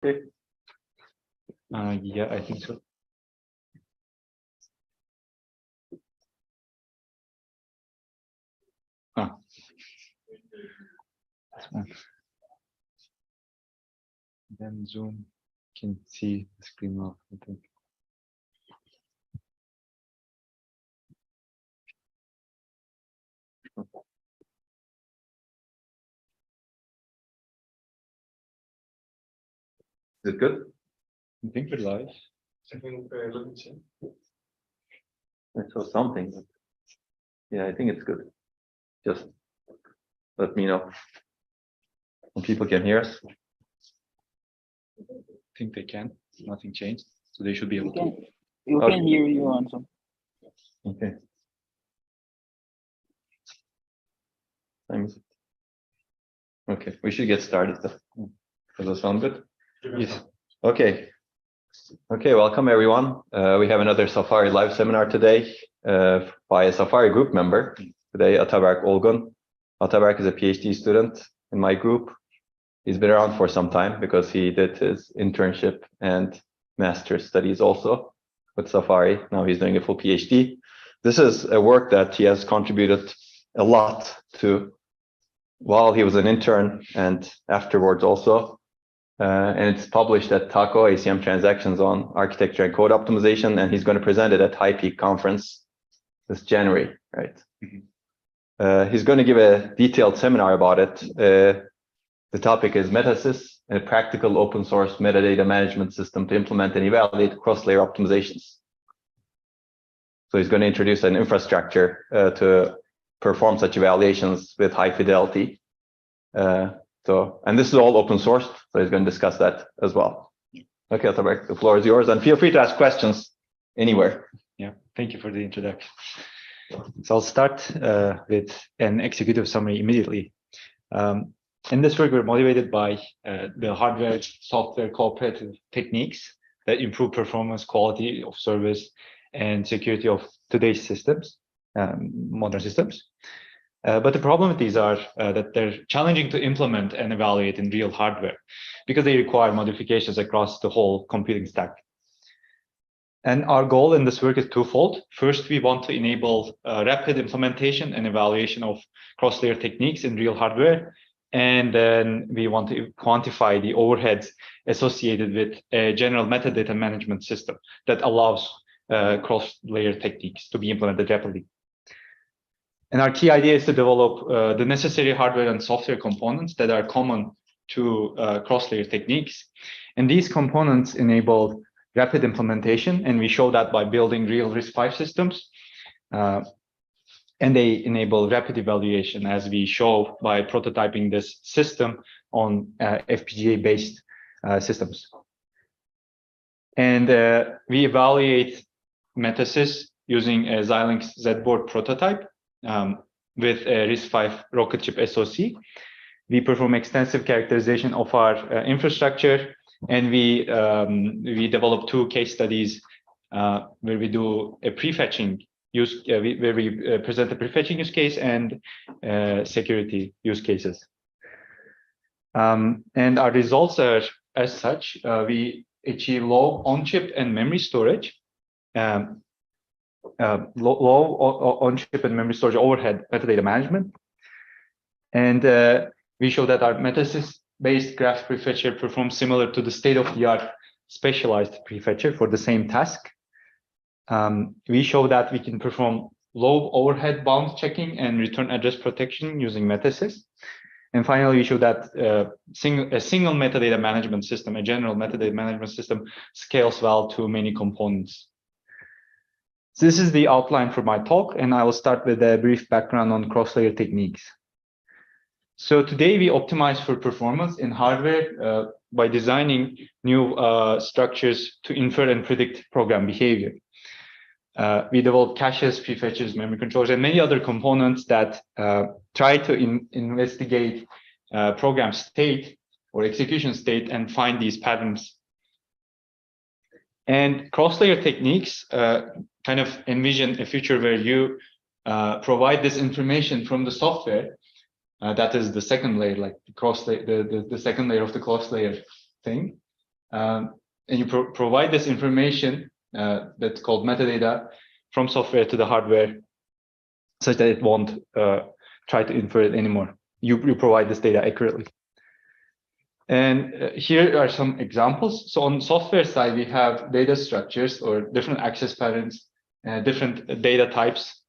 Okay. Yeah, I think so. Then Zoom can see the screen off, I think. Is it good? I think we're live. I saw something. But yeah, I think it's good. Just let me know when people can hear us. I think they can. Nothing changed, so they should be able to. You can hear you on some. Okay. Okay, we should get started. Does that sound good? Yes. Okay. Okay, welcome everyone. We have another Safari live seminar today by a Safari group member. Today, Ataberk Olgun. Ataberk is a PhD student in my group. He's been around for some time because he did his internship and master's studies also with Safari. Now he's doing a full PhD. This is a work that he has contributed a lot to while he was an intern and afterwards also. And it's published at TACO, ACM Transactions on Architecture and Code Optimization, and he's going to present it at High Peak Conference this January, right? Mm-hmm. He's going to give a detailed seminar about it. The topic is MetaSys, a practical open source metadata management system to implement and evaluate cross-layer optimizations. So he's going to introduce an infrastructure to perform such evaluations with high fidelity. And this is all open source, so he's going to discuss that as well. Okay, Ataberk, the floor is yours, and feel free to ask questions anywhere. Yeah, thank you for the introduction. So I'll start with an executive summary immediately. In this work, we're motivated by the hardware-software cooperative techniques that improve performance, quality of service, and security of today's systems, modern systems. But the problem with these are that they're challenging to implement and evaluate in real hardware because they require modifications across the whole computing stack. And our goal in this work is twofold. First, we want to enable rapid implementation and evaluation of cross-layer techniques in real hardware. And then we want to quantify the overheads associated with a general metadata management system that allows cross-layer techniques to be implemented rapidly. And our key idea is to develop the necessary hardware and software components that are common to cross-layer techniques. And these components enable rapid implementation, and we show that by building real RISC-V systems. And they enable rapid evaluation, as we show by prototyping this system on FPGA-based systems. And we evaluate MetaSys using a Xilinx Z-board prototype with a RISC-V rocket chip SoC. We perform extensive characterization of our infrastructure, and we develop two case studies where we do a prefetching use, where we present the prefetching use case and security use cases. And our results are as such: we achieve low on-chip and memory storage, low on-chip and memory storage overhead metadata management, and we show that our MetaSys-based graph prefetcher performs similar to the state-of-the-art specialized prefetcher for the same task. We show that we can perform low overhead bound checking and return address protection using MetaSys. And finally, we show that a single metadata management system, a general metadata management system, scales well to many components. So this is the outline for my talk, and I will start with a brief background on cross-layer techniques. So today we optimize for performance in hardware by designing new structures to infer and predict program behavior. We develop caches, prefetchers, memory controllers, and many other components that try to investigate program state or execution state and find these patterns. And cross-layer techniques kind of envision a future where you provide this information from the software. That is the second layer, like the second layer of the cross-layer thing. and you provide this information that's called metadata from software to the hardware, such that it won't try to infer it anymore. You provide this data accurately. And here are some examples. So on the software side, we have data structures or different access patterns, different data types,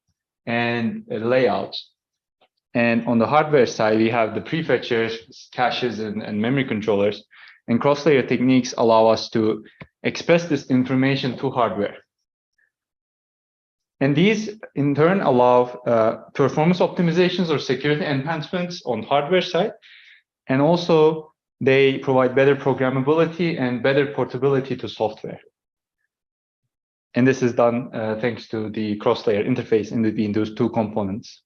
and layouts. And on the hardware side, we have the prefetchers, caches, and memory controllers. And cross-layer techniques allow us to express this information to hardware. And these, in turn, allow performance optimizations or security enhancements on hardware side. And also, they provide better programmability and better portability to software. And this is done thanks to the cross-layer interface in between those two components.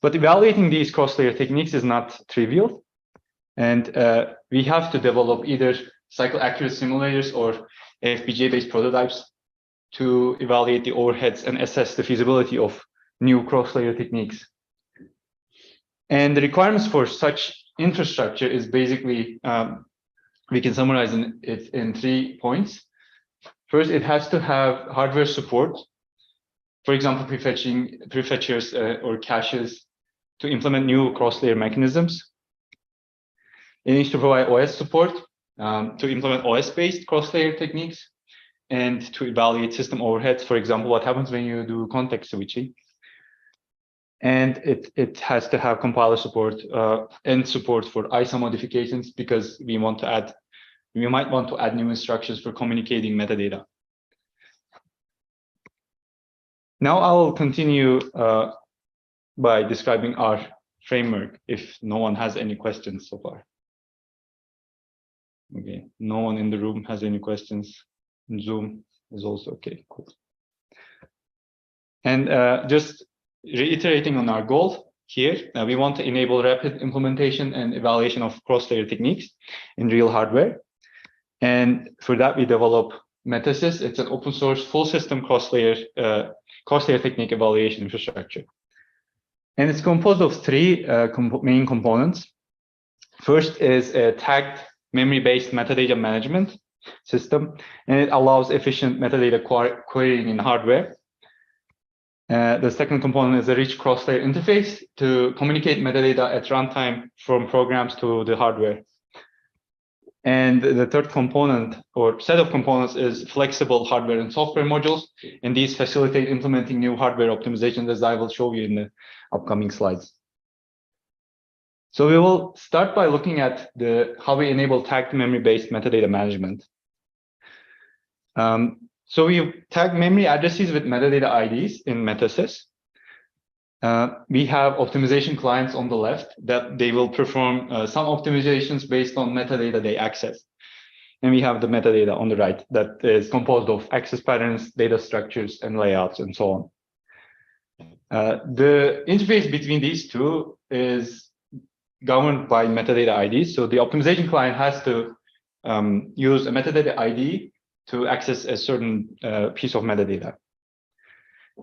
But evaluating these cross-layer techniques is not trivial. And we have to develop either cycle-accurate simulators or FPGA-based prototypes to evaluate the overheads and assess the feasibility of new cross-layer techniques. And the requirements for such infrastructure is basically, we can summarize it in 3 points. First, it has to have hardware support. For example, prefetchers or caches to implement new cross-layer mechanisms. It needs to provide OS support to implement OS-based cross-layer techniques and to evaluate system overheads. For example, what happens when you do context switching. And it has to have compiler support and support for ISA modifications, because we might want to add new instructions for communicating metadata. Now I'll continue by describing our framework, if no one has any questions so far. Okay, no one in the room has any questions. Zoom is also okay, cool. And just reiterating on our goal here, we want to enable rapid implementation and evaluation of cross-layer techniques in real hardware. And for that, we develop MetaSys. It's an open source full system cross-layer technique evaluation infrastructure. And it's composed of 3 main components. First is a tagged memory-based metadata management system, and it allows efficient metadata querying in hardware. The second component is a rich cross-layer interface to communicate metadata at runtime from programs to the hardware. And the third component or set of components is flexible hardware and software modules. And these facilitate implementing new hardware optimizations, as I will show you in the upcoming slides. So we will start by looking at how we enable tagged memory-based metadata management. So we tag memory addresses with metadata IDs in MetaSys. We have optimization clients on the left that they will perform some optimizations based on metadata they access. And we have the metadata on the right that is composed of access patterns, data structures, and layouts, and so on. The interface between these two is governed by metadata IDs. So the optimization client has to use a metadata ID to access a certain piece of metadata.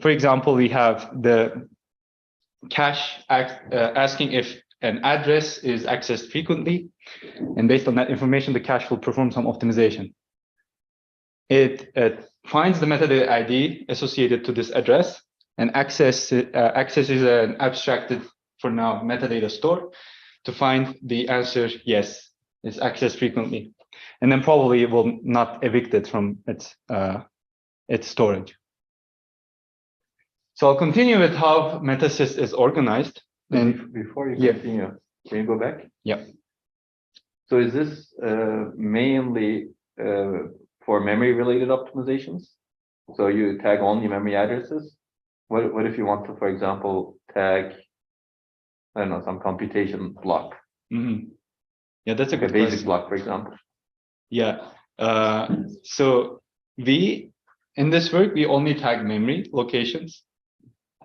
For example, we have the cache asking if an address is accessed frequently, and based on that information, the cache will perform some optimization. It finds the metadata ID associated to this address and accesses an abstracted, for now, metadata store to find the answer, yes, it's accessed frequently. And then probably it will not evict it from its storage. So I'll continue with how MetaSys is organized. And before you continue, can you go back? Yeah. So is this mainly for memory-related optimizations? So you tag only memory addresses? What if you want to, for example, tag, I don't know, some computation block? Mm-hmm. Yeah, that's a good basic question. block, for example. Yeah. So in this work, we only tag memory locations.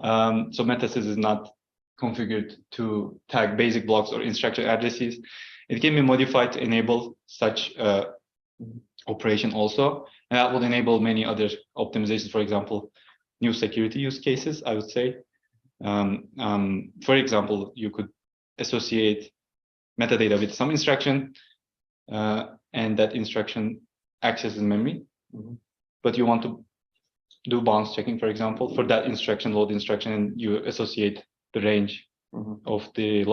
So MetaSys is not configured to tag basic blocks or instruction addresses. It can be modified to enable such operation also, and that would enable many other optimizations. For example, new security use cases, I would say. For example, you could associate metadata with some instruction, and that instruction accesses memory, Mm-hmm. but you want to do bounds checking, for example, for that instruction, load instruction, and you associate the range Mm-hmm. of the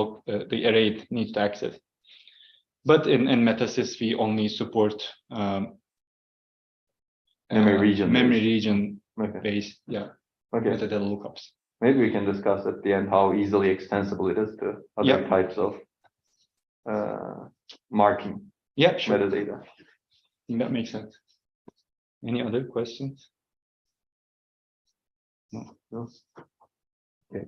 array it needs to access. But in MetaSys, we only support Memory region based, based. yeah, Okay. metadata lookups. Maybe we can discuss at the end how easily extensible it is to other Yeah. types of marking Yeah, sure. metadata. I think that makes sense. Any other questions? No. Okay.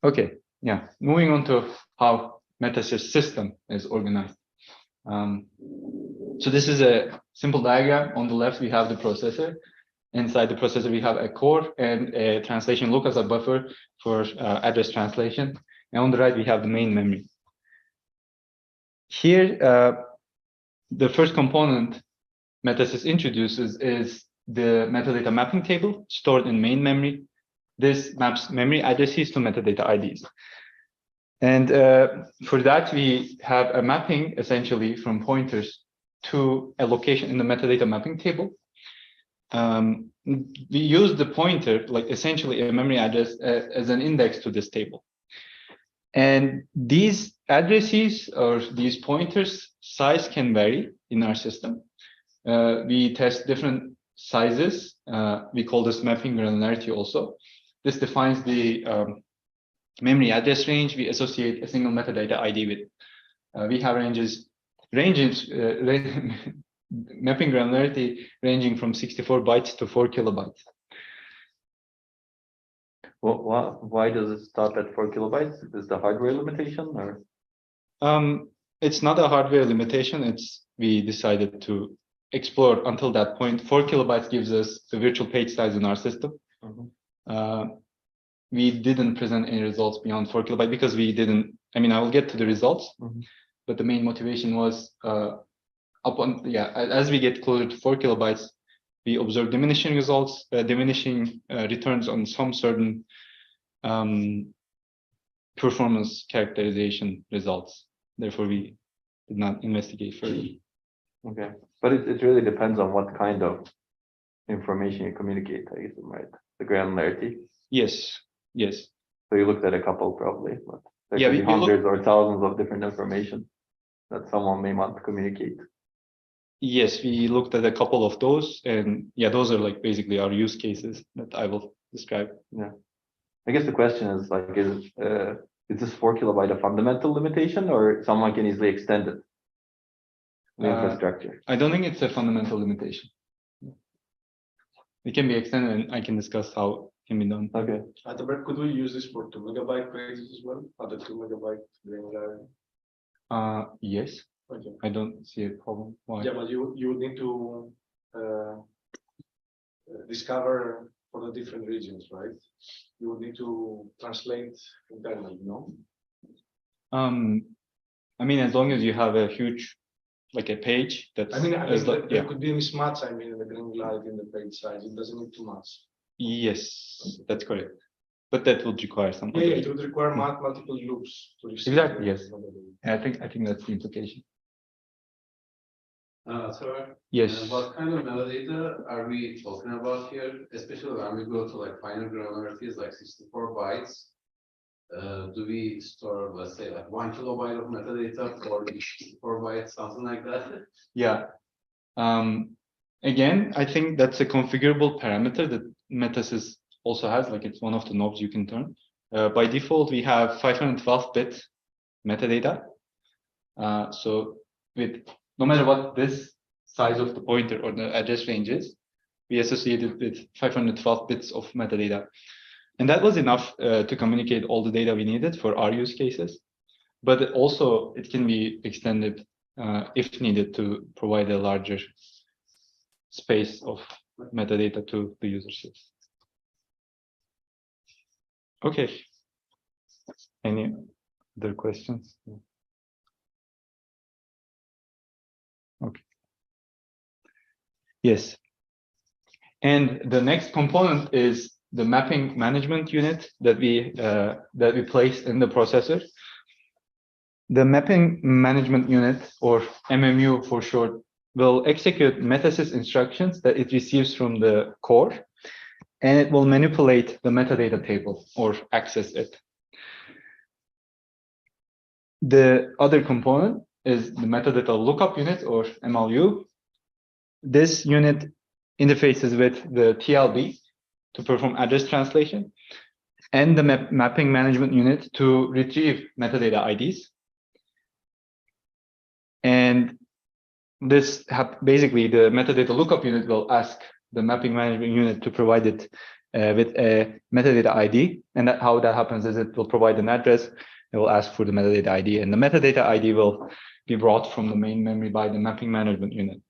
Okay. Yeah. Moving on to how MetaSys system is organized. So this is a simple diagram. On the left, we have the processor. Inside the processor, we have a core and a translation look as a buffer for address translation. And on the right, we have the main memory. Here, the first component MetaSys introduces is the metadata mapping table stored in main memory. This maps memory addresses to metadata IDs. And for that, we have a mapping essentially from pointers to a location in the metadata mapping table. We use the pointer, like essentially a memory address, as an index to this table. And these addresses or these pointers size can vary in our system. We test different sizes. We call this mapping granularity also. This defines the memory address range we associate a single metadata ID with. We have mapping granularity ranging from 64 bytes to 4 kilobytes. Well, why does it stop at 4 kilobytes? Is the hardware limitation or? It's not a hardware limitation. We decided to explore until that point. 4 kilobytes gives us the virtual page size in our system. Mm-hmm. We didn't present any results beyond 4 kilobytes because we didn't. I mean, I will get to the results, mm-hmm. But the main motivation was as we get closer to 4 kilobytes, we observe diminishing results, diminishing returns on some certain performance characterization results. Therefore, we did not investigate further. Okay, but it really depends on what kind of information you communicate, I guess, right? The granularity. Yes. Yes. So you looked at a couple probably, but there could be hundreds or thousands of different information that someone may want to communicate. Yes, we looked at a couple of those, and yeah, those are like basically our use cases that I will describe. Yeah, I guess the question is like, is this 4 kilobyte a fundamental limitation, or someone can easily extend it? The infrastructure. I don't think it's a fundamental limitation. It can be extended, and I can discuss how it can be done. Okay. Ataberk, could we use this for 2 megabyte pages as well? Other 2 megabyte granularity? Yes. Okay. I don't see a problem. Why? Yeah, but you would need to discover for the different regions, right? You would need to translate internally, no? I mean, as long as you have a huge, like a page that's. There could be a mismatch. I mean, in the granularity in the page size, it doesn't need too much. Yes, that's correct. But that would require some. Yeah, it would require multiple loops to receive. Exactly. Yes. I think that's the implication. Yes. What kind of metadata are we talking about here? Especially when we go to like finer granularities, like 64 bytes. Do we store, let's say, like 1 kilobyte of metadata for each 64 bytes, something like that? Yeah. Again, I think that's a configurable parameter that MetaSys also has. Like it's one of the knobs you can turn. By default, we have 512-bit metadata. So with no matter what this size of the pointer or the address range is, we associate it with 512 bits of metadata. And that was enough to communicate all the data we needed for our use cases. But also it can be extended if needed to provide a larger space of metadata to the users. Okay. Any other questions? Okay. Yes. And the next component is the mapping management unit that we place in the processor. The mapping management unit, or MMU for short, will execute MetaSys instructions that it receives from the core, and it will manipulate the metadata table or access it. The other component is the metadata lookup unit, or MLU. This unit interfaces with the TLB to perform address translation, and the mapping management unit to retrieve metadata IDs. And this basically the metadata lookup unit will ask the mapping management unit to provide it with a metadata ID. And how that happens is it will provide an address. It will ask for the metadata ID, and the metadata ID will be brought from the main memory by the mapping management unit.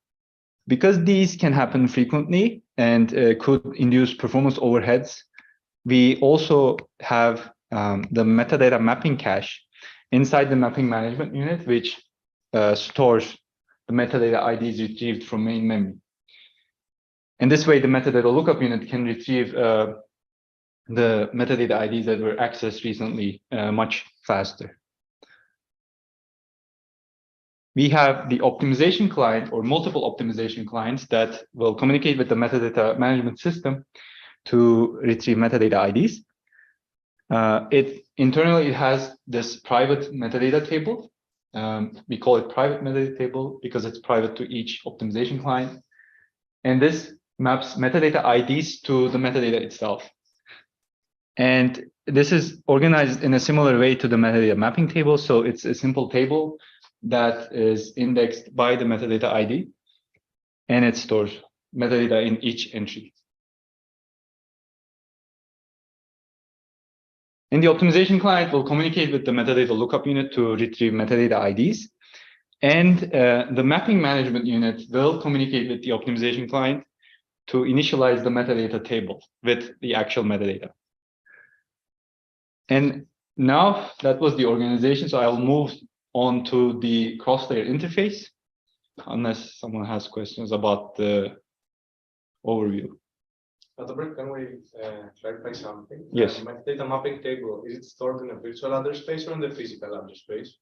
Because these can happen frequently and could induce performance overheads, we also have the metadata mapping cache inside the mapping management unit, which stores the metadata IDs retrieved from main memory. And this way, the metadata lookup unit can retrieve the metadata IDs that were accessed recently much faster. We have the optimization client or multiple optimization clients that will communicate with the metadata management system to retrieve metadata IDs. Internally, it has this private metadata table. We call it private metadata table because it's private to each optimization client. And this maps metadata IDs to the metadata itself. And this is organized in a similar way to the metadata mapping table. So it's a simple table that is indexed by the metadata ID, and it stores metadata in each entry. And the optimization client will communicate with the metadata lookup unit to retrieve metadata IDs. And the mapping management unit will communicate with the optimization client to initialize the metadata table with the actual metadata. And now that was the organization. So I'll move on to the cross-layer interface, unless someone has questions about the overview. Ataberk, can we clarify something? Yes. Metadata mapping table, is it stored in a virtual address space or in the physical address space?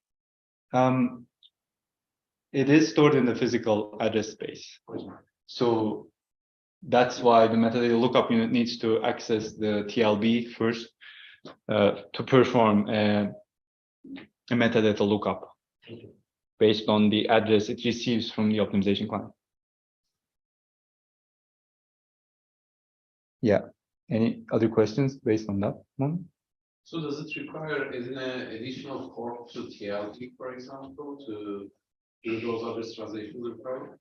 It is stored in the physical address space. So that's why the metadata lookup unit needs to access the TLB first to perform a metadata lookup based on the address it receives from the optimization client. Yeah. Any other questions based on that one? So does it require an additional port to TLB, for example, to do those address translations required?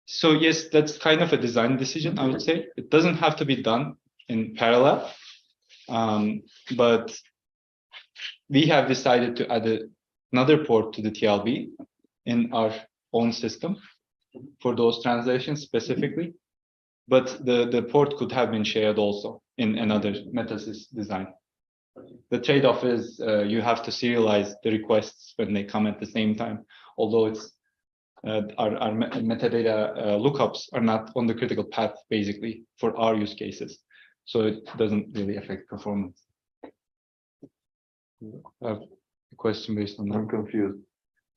So yes, that's kind of a design decision, I would say. It doesn't have to be done in parallel, but we have decided to add another port to the TLB in our own system for those translations specifically. But the port could have been shared also in another MetaSys design. The trade-off is you have to serialize the requests when they come at the same time, although it's our metadata lookups are not on the critical path, basically, for our use cases. So it doesn't really affect performance. I have a question based on that. I'm confused.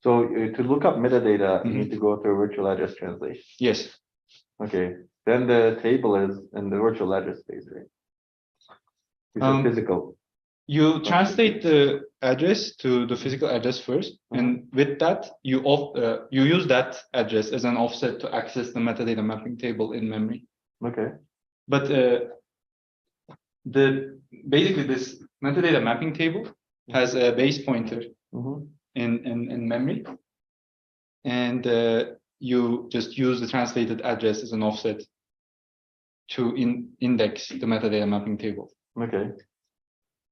So to look up metadata, you need to go through a virtual address translation. Yes. Okay. Then the table is in the virtual address space, right? You said physical. You translate the address to the physical address first, and with that, you use that address as an offset to access the metadata mapping table in memory. Okay. But basically this metadata mapping table has a base pointer in memory, and you just use the translated address as an offset to index the metadata mapping table. Okay.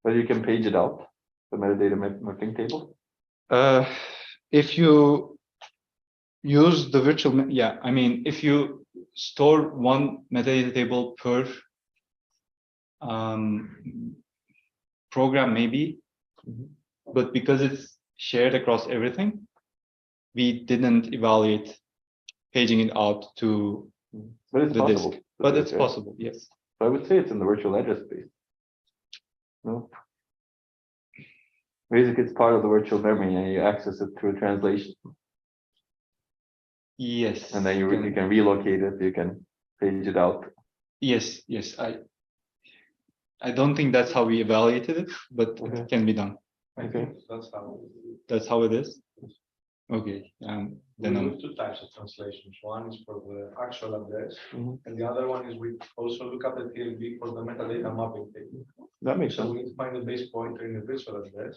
But you can page it out, the metadata mapping table? If you use the virtual, I mean, if you store one metadata table per program, maybe, but because it's shared across everything, we didn't evaluate paging it out to But it's the possible. disk. But it's possible, yes. So I would say it's in the virtual address space. No? Basically, it's part of the virtual memory, and you access it through translation. Yes. And then you can relocate it. You can page it out. Yes. I don't think that's how we evaluated it, but Okay. it can be done. Okay. That's how it is. Okay. we do two types of translations. One is for the actual address, and the other one is we also look at the TLB for the metadata mapping table. That makes So sense. we need to find the base pointer in the virtual address,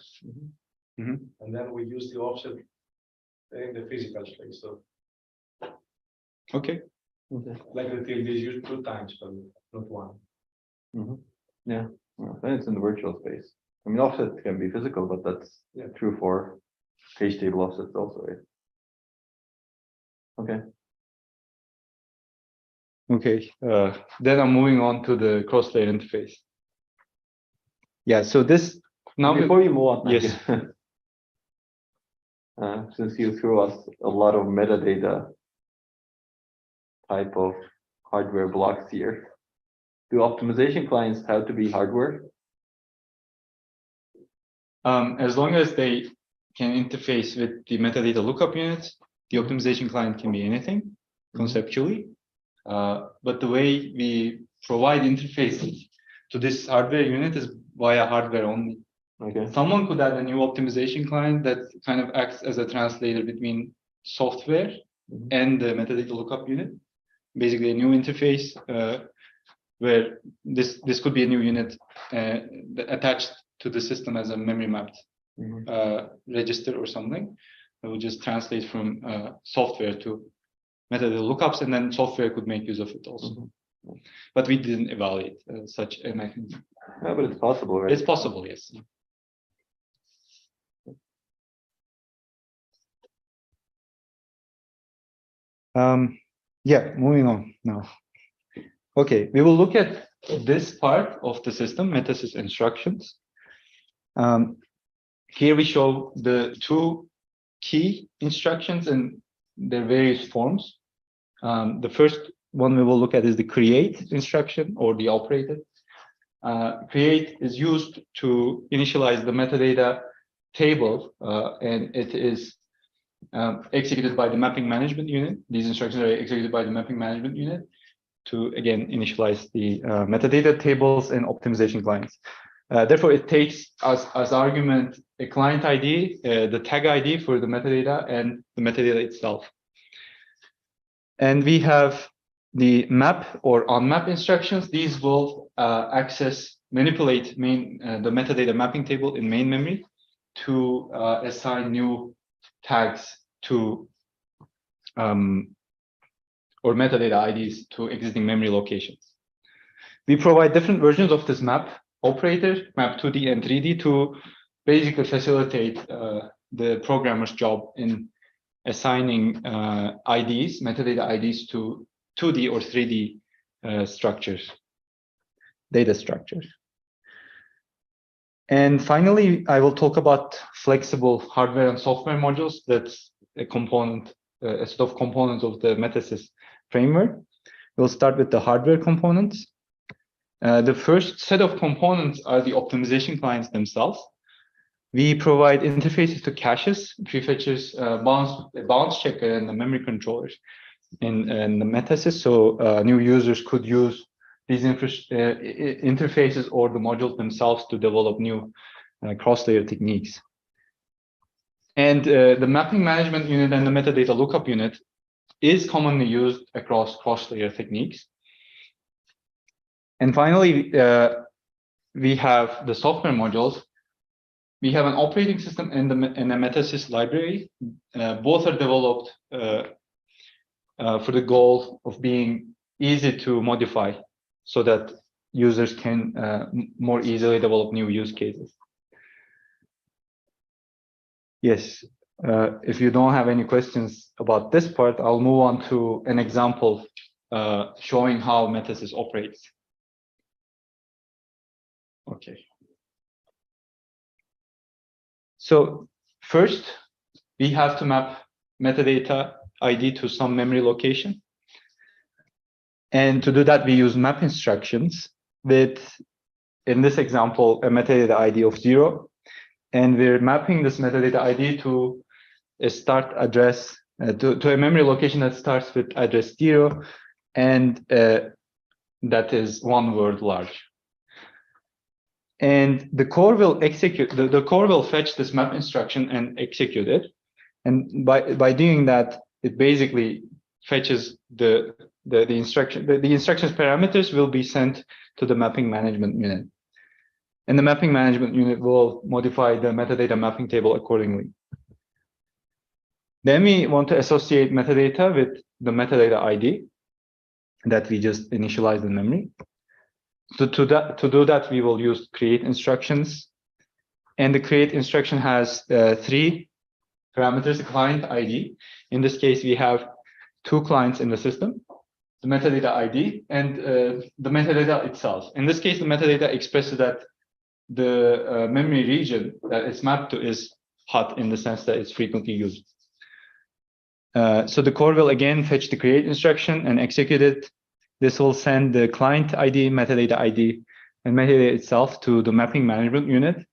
Mhm. and then we use the offset in the physical space. So Okay. like the TLB is used 2 times, but not one. Yeah. Well, then it's in the virtual space. I mean, offset can be physical, but that's true for page table offsets also, right? Okay. Okay. Then I'm moving on to the cross-layer interface. Yeah. So this now Before you move on, Yes. since you threw us a lot of metadata type of hardware blocks here, do optimization clients have to be hardware? As long as they can interface with the metadata lookup units, the optimization client can be anything conceptually. But the way we provide interfaces to this hardware unit is via hardware only. Okay. Someone could add a new optimization client that kind of acts as a translator between software and the metadata lookup unit. Basically, a new interface where this could be a new unit attached to the system as a memory mapped register or something. It would just translate from software to metadata lookups, and then software could make use of it also. But we didn't evaluate such a mechanism. Yeah, but it's possible, right? It's possible, yes. Yeah, moving on now. Okay, we will look at this part of the system, MetaSys instructions. Here we show the 2 key instructions and their various forms. The first one we will look at is the create instruction, or the operator. Create is used to initialize the metadata table, and it is executed by the mapping management unit. These instructions are executed by the mapping management unit to, again, initialize the metadata tables and optimization clients. Therefore, it takes as argument a client ID, the tag ID for the metadata, and the metadata itself. And we have the map or unmap instructions. These will manipulate the metadata mapping table in main memory to assign new tags to or metadata IDs to existing memory locations. We provide different versions of this map operator, map 2D and 3D, to basically facilitate the programmer's job in assigning IDs, metadata IDs, to 2D or 3D data structures. And finally, I will talk about flexible hardware and software modules. That's a set of components of the MetaSys framework. We'll start with the hardware components. The first set of components are the optimization clients themselves. We provide interfaces to caches, prefetchers, bounce checker, and the memory controllers in the MetaSys. So new users could use these interfaces or the modules themselves to develop new cross-layer techniques. And the mapping management unit and the metadata lookup unit is commonly used across cross-layer techniques. And finally, we have the software modules. We have an operating system and a MetaSys library. Both are developed for the goal of being easy to modify so that users can more easily develop new use cases. Yes, if you don't have any questions about this part, I'll move on to an example showing how MetaSys operates. Okay. So first, we have to map metadata ID to some memory location. And to do that, we use map instructions with, in this example, a metadata ID of 0 and we're mapping this metadata ID to a start address, to a memory location that starts with address 0, and that is 1 word large. And the core will execute, the core will fetch this map instruction and execute it. And by doing that, it basically fetches the instructions parameters will be sent to the mapping management unit. And the mapping management unit will modify the metadata mapping table accordingly. Then we want to associate metadata with the metadata ID that we just initialized in memory. So to do that, we will use create instructions. And the create instruction has 3 parameters, the client ID. In this case, we have 2 clients in the system, the metadata ID and the metadata itself. In this case, the metadata expresses that the memory region that it's mapped to is hot in the sense that it's frequently used. So the core will again fetch the create instruction and execute it. This will send the client ID, metadata ID, and metadata itself to the mapping management unit.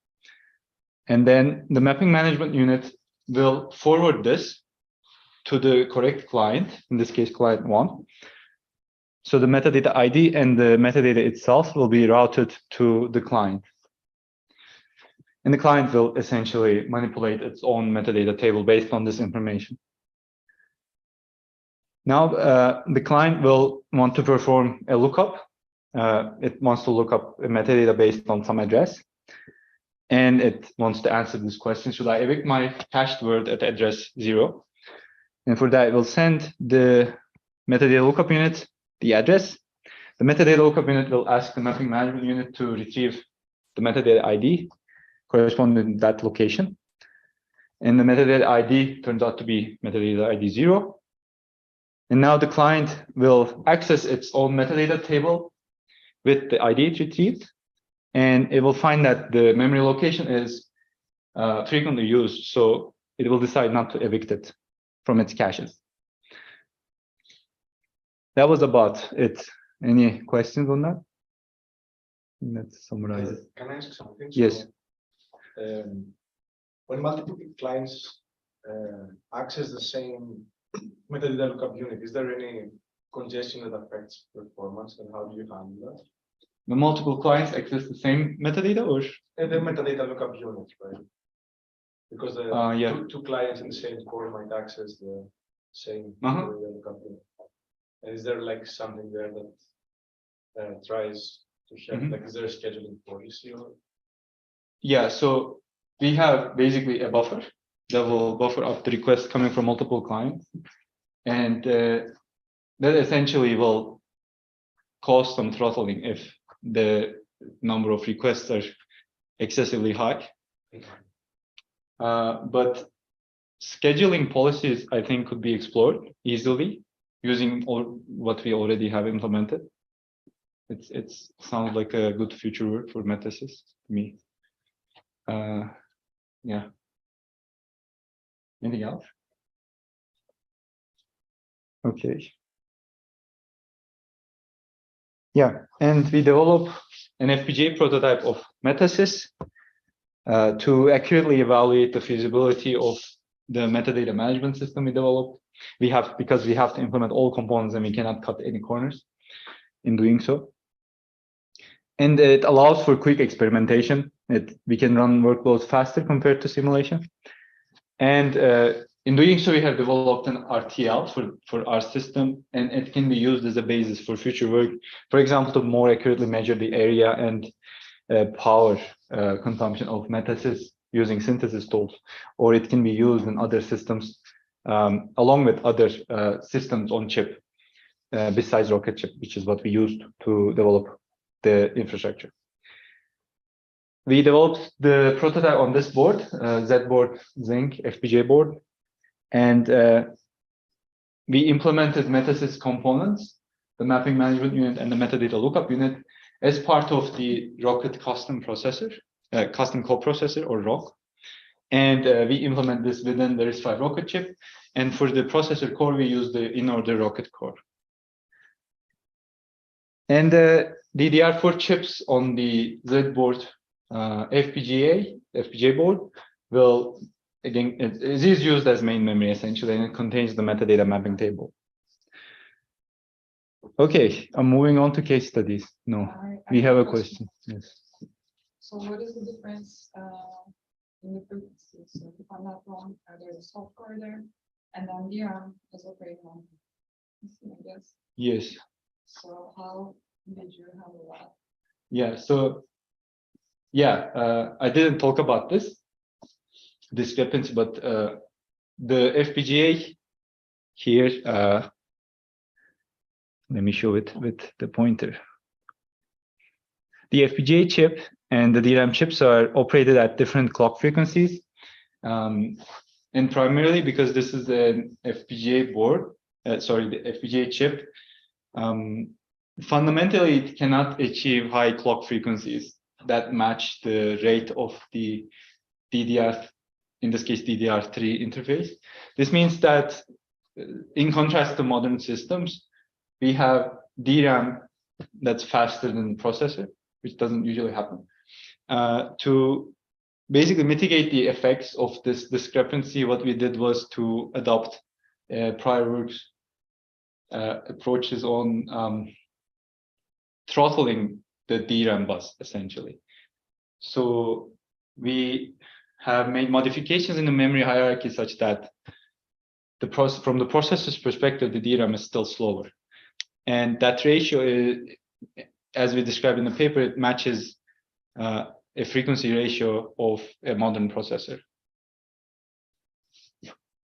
And then the mapping management unit will forward this to the correct client, in this case, client 1. So the metadata ID and the metadata itself will be routed to the client. And the client will essentially manipulate its own metadata table based on this information. Now, the client will want to perform a lookup. It wants to look up a metadata based on some address. And it wants to answer this question, should I evict my cached word at address 0? And for that, it will send the metadata lookup unit the address. The metadata lookup unit will ask the mapping management unit to retrieve the metadata ID corresponding to that location. And the metadata ID turns out to be metadata ID 0. And now the client will access its own metadata table with the ID it retrieved. And it will find that the memory location is frequently used. So it will decide not to evict it from its caches. That was about it. Any questions on that? Let's summarize it. Can I ask something? Yes. So, when multiple clients access the same metadata lookup unit, is there any congestion that affects performance, and how do you handle that? The multiple clients access the same metadata, or? And the metadata lookup unit, right? Because the Yeah. two clients in the same core might access the same metadata lookup unit. And is there like something there that tries to have, like, is there a scheduling policy or? Yeah, so we have basically a buffer that will buffer up the requests coming from multiple clients. And that essentially will cause some throttling if the number of requests are excessively high. But scheduling policies, I think, could be explored easily using what we already have implemented. It sounds like a good future work for MetaSys to me. Yeah. Anything else? Okay. Yeah, and we develop an FPGA prototype of MetaSys to accurately evaluate the feasibility of the metadata management system we developed. Because we have to implement all components and we cannot cut any corners in doing so. And it allows for quick experimentation. We can run workloads faster compared to simulation. And in doing so, we have developed an RTL for our system, and it can be used as a basis for future work. For example, to more accurately measure the area and power consumption of MetaSys using synthesis tools, or it can be used in other systems along with other systems on chip besides Rocket Chip, which is what we used to develop the infrastructure. We developed the prototype on this board, Z-board Zinc FPGA board, and we implemented MetaSys components, the mapping management unit and the metadata lookup unit, as part of the Rocket custom processor, custom coprocessor or ROC. And we implement this within the RISC-V Rocket chip. And for the processor core, we use the in-order Rocket core. And the DDR4 chips on the Z board FPGA board will, again, it is used as main memory essentially, and it contains the metadata mapping table. Okay, I'm moving on to case studies. No, we have a question. Yes. So what is the difference in the frequencies? So if I'm not wrong, there's a software there, and then DRAM is operating on, I guess. Yes. So how did you handle that? Yeah. So yeah, I didn't talk about this discrepancy, but the FPGA here. Let me show it with the pointer. The FPGA chip and the DRAM chips are operated at different clock frequencies. And primarily because this is an FPGA board, the FPGA chip, fundamentally it cannot achieve high clock frequencies that match the rate of the DDR, in this case DDR3 interface. This means that in contrast to modern systems, we have DRAM that's faster than the processor, which doesn't usually happen. To basically mitigate the effects of this discrepancy, what we did was to adopt prior works approaches on throttling the DRAM bus, essentially. So we have made modifications in the memory hierarchy such that from the processor's perspective, the DRAM is still slower. And that ratio is, as we described in the paper, it matches a frequency ratio of a modern processor.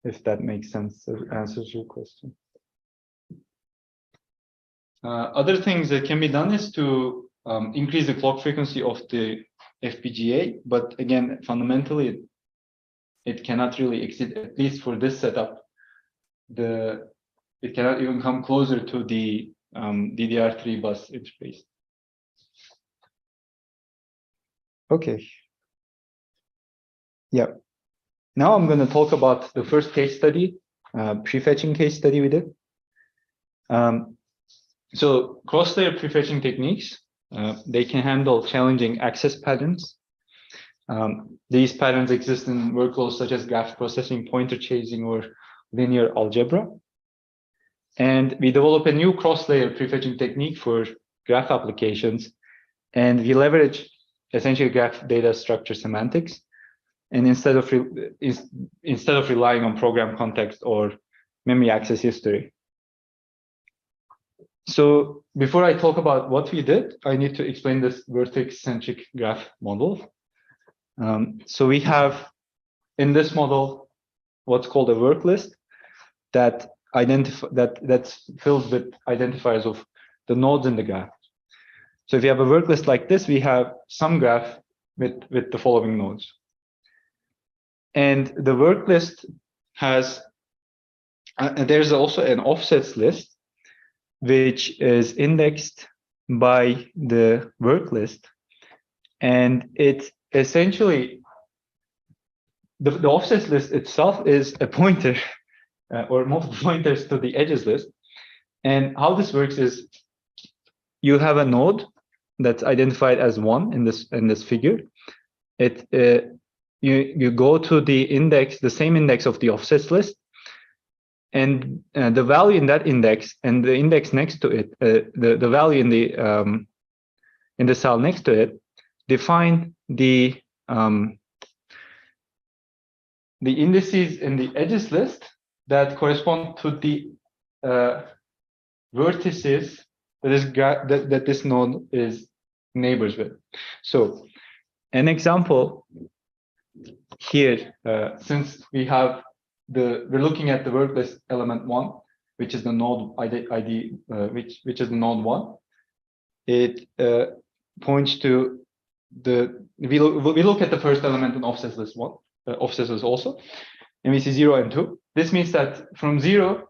If that makes sense, it answers your question. Other things that can be done is to increase the clock frequency of the FPGA, but again, fundamentally, it cannot really exceed, at least for this setup, it cannot even come closer to the DDR3 bus interface. Okay. Yeah. Now I'm going to talk about the first case study, prefetching case study we did. So cross-layer prefetching techniques, they can handle challenging access patterns. These patterns exist in workloads such as graph processing, pointer chasing, or linear algebra. And we develop a new cross-layer prefetching technique for graph applications. And we leverage essentially graph data structure semantics. And instead of relying on program context or memory access history. So before I talk about what we did, I need to explain this vertex-centric graph model. So we have in this model what's called a work list that's filled with identifiers of the nodes in the graph. So if you have a work list like this, we have some graph with the following nodes. And the work list has, there's also an offsets list, which is indexed by the work list. And it essentially, the offsets list itself is a pointer or multiple pointers to the edges list. And how this works is you have a node that's identified as 1 in this figure. You go to the index, the same index of the offsets list, and the value in that index and the index next to it, the value in the cell next to it, define the indices in the edges list that correspond to the vertices that this node is neighbors with. So an example here, since we're looking at the work list element 1, which is the node ID, which is the node 1, it points to we look at the first element in offsets list 1, offsets list also, and we see 0 and 2. This means that from 0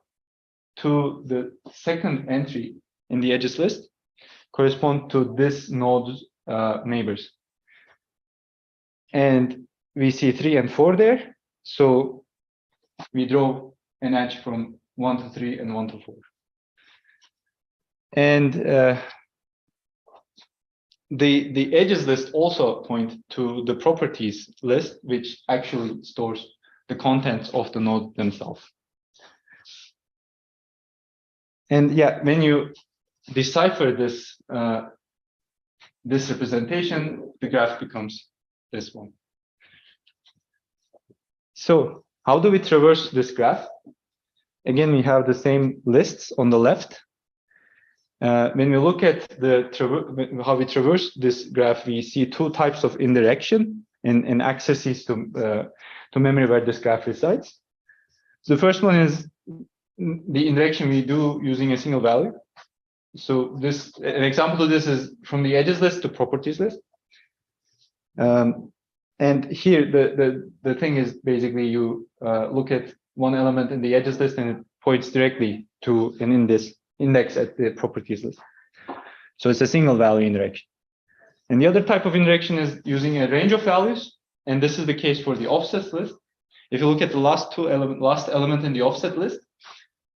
to the second entry in the edges list correspond to this node's neighbors. And we see 3 and 4 there. So we draw an edge from 1 to 3 and 1 to 4. And the edges list also point to the properties list, which actually stores the contents of the node themselves. And yeah, when you decipher this this representation, the graph becomes this one. So how do we traverse this graph? Again, we have the same lists on the left. When we look at how we traverse this graph, we see two types of indirection and accesses to memory where this graph resides. The first one is the indirection we do using a single value. So an example of this is from the edges list to properties list. And here the thing is basically you look at one element in the edges list and it points directly to an index at the properties list. So it's a single value indirection. And the other type of indirection is using a range of values. And this is the case for the offset list. If you look at the last element in the offset list,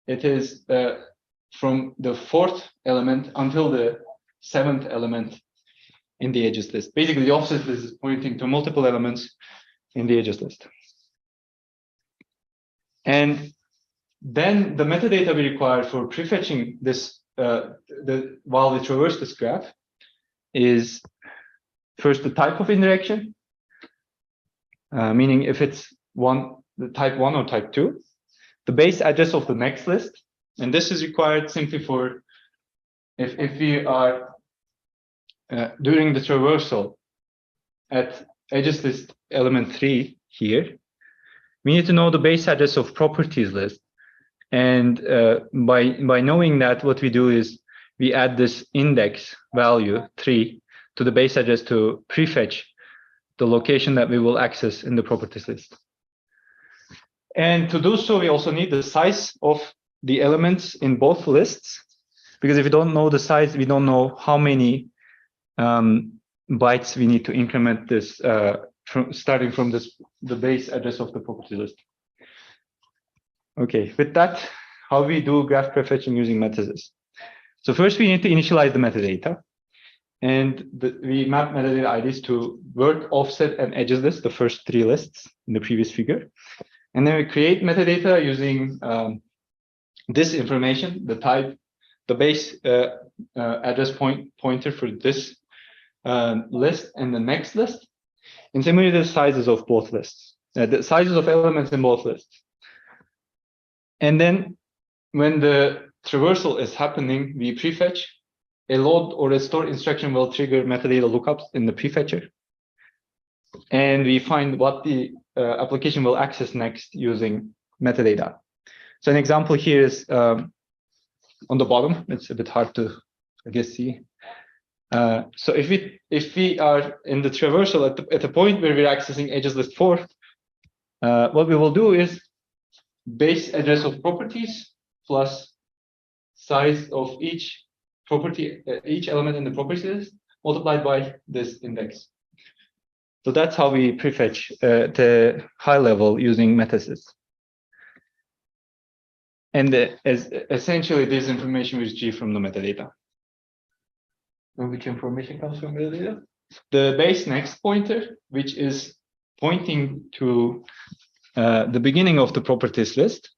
it is from the 4th element until the 7th element in the edges list. Basically, the offset list is pointing to multiple elements in the edges list. And then the metadata we require for prefetching this while we traverse this graph is first the type of indirection, meaning if it's the type 1 or type 2, the base address of the next list, and this is required simply for if we are during the traversal at edges list element 3 here, we need to know the base address of properties list. And by knowing that, what we do is we add this index value 3 to the base address to prefetch the location that we will access in the properties list. And to do so, we also need the size of the elements in both lists, because if we don't know the size, we don't know how many bytes we need to increment this starting from the base address of the property list. Okay, with that, how we do graph prefetching using MetaSys. So first we need to initialize the metadata. And we map metadata IDs to word, offset, and edges list, the first 3 lists in the previous figure. And then we create metadata using this information, the type, the base address pointer for this list and the next list, and similarly the sizes of both lists, the sizes of elements in both lists. And then when the traversal is happening, we prefetch. A load or restore instruction will trigger metadata lookups in the prefetcher. And we find what the application will access next using metadata. So an example here is on the bottom. It's a bit hard to, I guess, see. So if we are in the traversal at the point where we're accessing edges list 4, what we will do is base address of properties plus size of each property, each element in the properties list multiplied by this index. So that's how we prefetch the high level using MetaSys. And essentially this information we retrieve from the metadata. And which information comes from metadata? The base next pointer, which is pointing to the beginning of the properties list,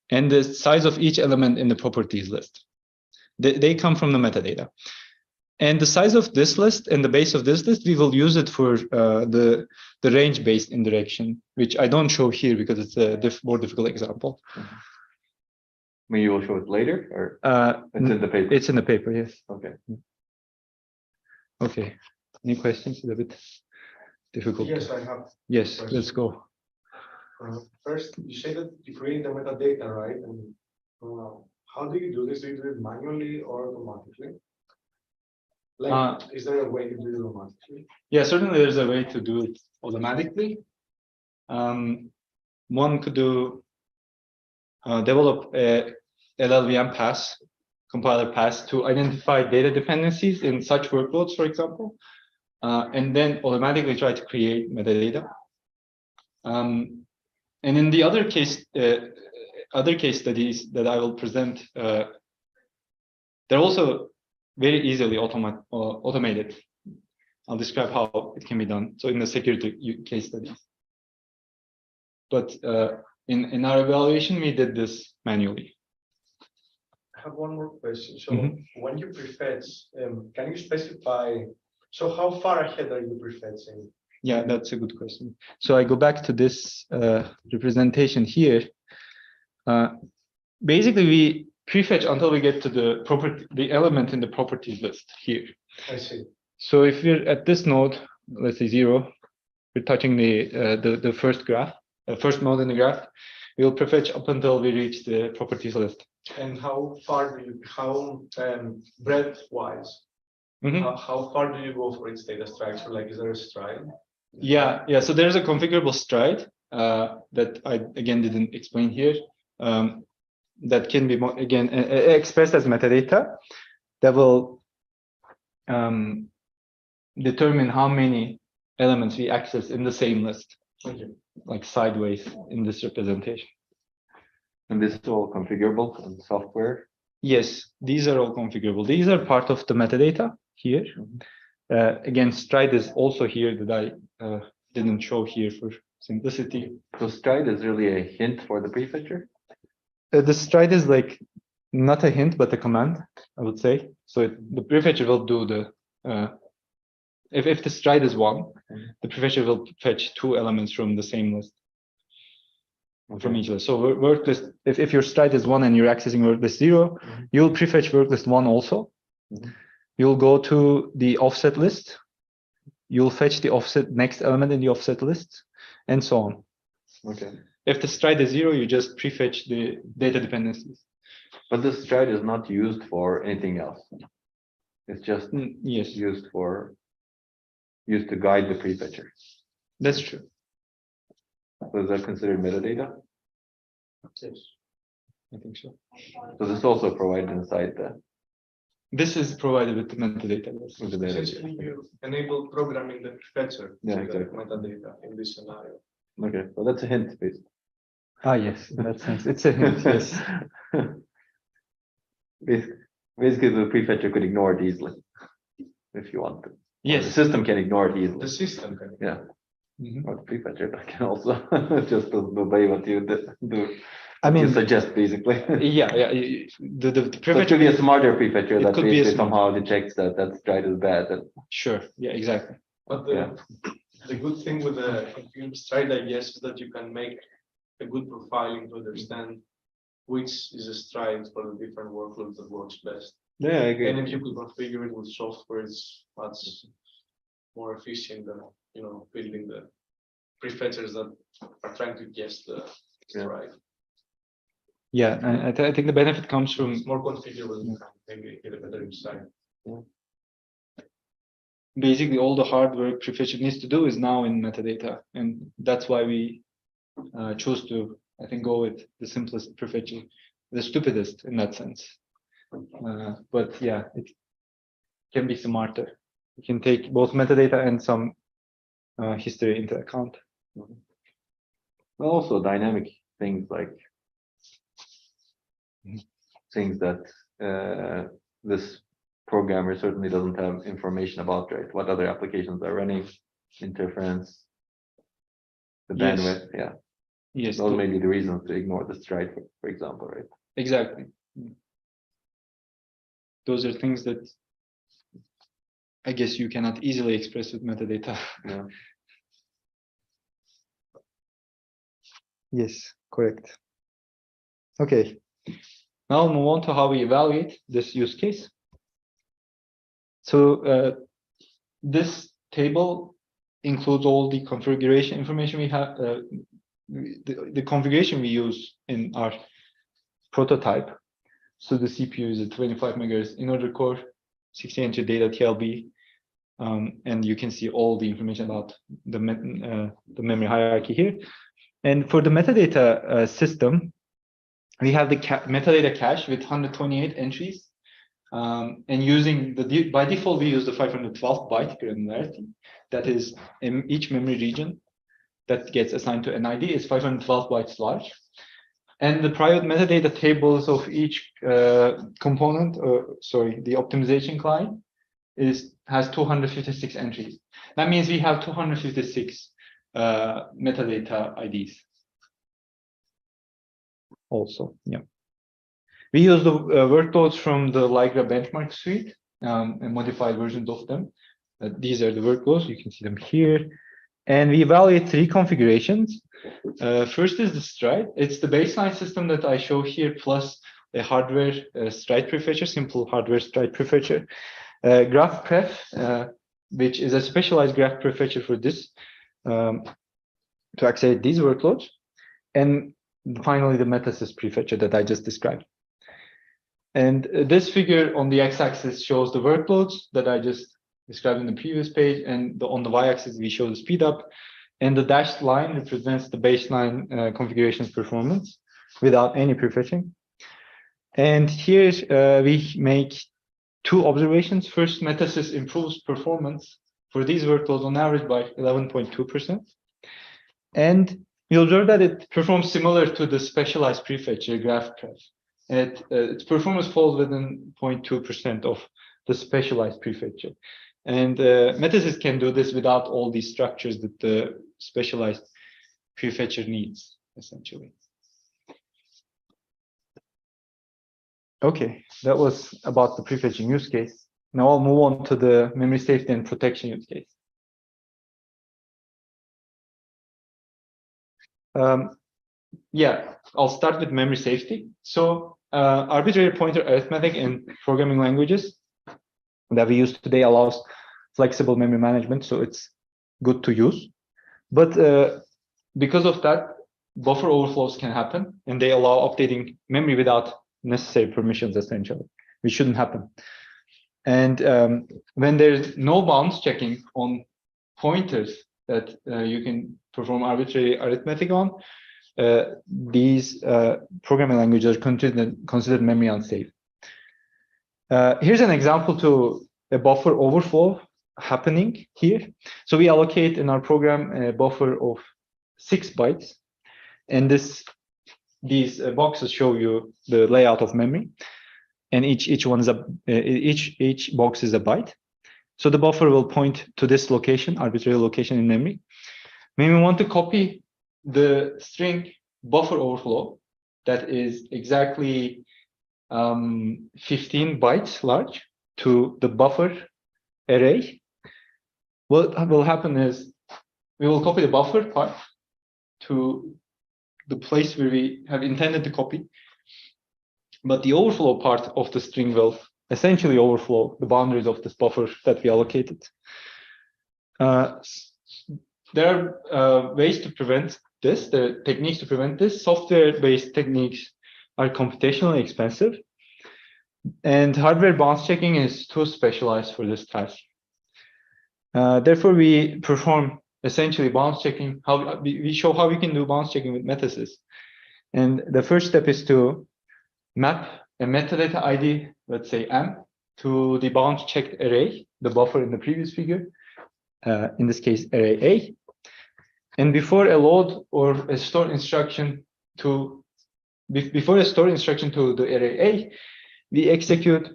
and the size of each element in the properties list. They come from the metadata. And the size of this list and the base of this list, we will use it for the range-based indirection, which I don't show here because it's a more difficult example. Mm-hmm. I mean, you will show it later, or it's in the paper? It's in the paper, yes. Okay. Okay. Any questions? It's a bit difficult. Yes, I have. Yes, questions. let's go. First, you say that you create the metadata, right? And how do you do this? Do you do it manually or automatically? Like, is there a way to do it automatically? Yeah, certainly there's a way to do it automatically. One could do develop a LLVM pass, compiler pass to identify data dependencies in such workloads, for example, and then automatically try to create metadata. And in the other case studies that I will present, they're also very easily automated. I'll describe how it can be done. So in the security case studies. But in our evaluation, we did this manually. I have one more question. So Mhm. when you prefetch, can you specify, so how far ahead are you prefetching? Yeah, that's a good question. So I go back to this representation here. Basically, we prefetch until we get to the element in the properties list here. I see. So if we're at this node, let's say 0, we're touching the first graph, first node in the graph. We'll prefetch up until we reach the properties list. And how far do you, breadth-wise, Mhm. how far do you go for its data structure? Like, is there a stride? Yeah. So there's a configurable stride that I again didn't explain here. That can be again expressed as metadata that will determine how many elements we access in the same list, Okay. like sideways in this representation. And this is all configurable in software. Yes, these are all configurable. These are part of the metadata here. Again, stride is also here that I didn't show here for simplicity. So stride is really a hint for the prefetcher. The stride is like not a hint, but a command, I would say. So the prefetcher will do the, if the stride is 1, the prefetcher will fetch 2 elements from the same list. From each list. So work list, if your stride is 1 and you're accessing work list 0, you'll prefetch work list 1 also. You'll go to the offset list. You'll fetch the offset next element in the offset list, and so on. Okay. If the stride is 0, you just prefetch the data dependencies. But this stride is not used for anything else. It's just Yes, used to guide the prefetcher. that's true. So is that considered metadata? Yes. I think so. So this is also provided inside the This is provided with the metadata. Yes. with the metadata. Essentially, you enable programming the prefetcher. Yeah, to the exactly. metadata in this scenario. Okay, well that's a hint, basically. Yes, in that sense, it's a hint. Yes. Basically, the prefetcher could ignore it easily if you want to. Or Yes. the system can ignore it The easily. system can. Yeah, Mhm. or the prefetcher can also just obey what you do. I What you mean, suggest basically. yeah. The So it could prefetcher. be a smarter prefetcher It that could be a basically smart- somehow detects that stride is bad. And Sure. Yeah. Exactly. But the good thing with the configured stride, I guess, is that you can make a good profiling to understand which is a stride for the different workloads that works best. yeah, I agree. And if you could configure it with software, it's much more efficient than, building the prefetchers that are trying to guess the stride. Yeah, and I think the benefit comes from It's more configurable, you can maybe get a better insight. basically all the hard work prefetcher needs to do is now in metadata, and that's why we chose to, I think, go with the simplest prefetcher, the stupidest in that sense. But yeah, it can be smarter. You can take both metadata and some history into account. Also dynamic things like things that this programmer certainly doesn't have information about, right? What other applications are running, interference, the Yes. bandwidth, yeah. Yes, Those may be the reasons to ignore the stride, for example, right? exactly. Those are things that I guess you cannot easily express with metadata. Yeah. Yes, correct. Okay. Now I'll move on to how we evaluate this use case. So this table includes all the configuration information we have, the configuration we use in our prototype. So the CPU is a 25 megahertz in-order core, 16-inch data TLB, and you can see all the information about the memory hierarchy here. And for the metadata system, we have the metadata cache with 128 entries. And using by default, we use the 512 byte granularity. That is in each memory region that gets assigned to an ID is 512 bytes large. And the private metadata tables of each component, the optimization client has 256 entries. That means we have 256 metadata IDs. Also, yeah. We use the workloads from the Ligra benchmark suite and modified versions of them. These are the workloads. You can see them here. And we evaluate 3 configurations. First is the stride. It's the baseline system that I show here, plus a hardware stride prefetcher, simple hardware stride prefetcher. Graph pref, which is a specialized graph prefetcher for this, to accelerate these workloads. And finally, the MetaSys prefetcher that I just described. And this figure on the x-axis shows the workloads that I just described in the previous page, and on the y-axis we show the speed up, and the dashed line represents the baseline configuration's performance without any prefetching. And here we make 2 observations. First, MetaSys improves performance for these workloads on average by 11.2%. And we observe that it performs similar to the specialized prefetcher graph pref. Its performance falls within 0.2% of the specialized prefetcher. And MetaSys can do this without all these structures that the specialized prefetcher needs, essentially. Okay, that was about the prefetching use case. Now I'll move on to the memory safety and protection use case. Yeah, I'll start with memory safety. So arbitrary pointer arithmetic in programming languages that we use today allows flexible memory management, so it's good to use. But because of that, buffer overflows can happen, and they allow updating memory without necessary permissions, essentially, which shouldn't happen. And when there's no bounds checking on pointers that you can perform arbitrary arithmetic on, these programming languages are considered memory unsafe. Here's an example to a buffer overflow happening here. So we allocate in our program a buffer of 6 bytes, and these boxes show you the layout of memory, and each one is each box is a byte. So the buffer will point to this location, arbitrary location in memory. When we want to copy the string buffer overflow that is exactly 15 bytes large to the buffer array, what will happen is we will copy the buffer part to the place where we have intended to copy, but the overflow part of the string will essentially overflow the boundaries of this buffer that we allocated. There are ways to prevent this, the techniques to prevent this. Software-based techniques are computationally expensive, and hardware bounds checking is too specialized for this task. Therefore, we perform essentially bounds checking. We show how we can do bounds checking with MetaSys. And the first step is to map a metadata ID, let's say M, to the bounds checked array, the buffer in the previous figure, in this case, array A. And before a load or a store instruction to the array A, we execute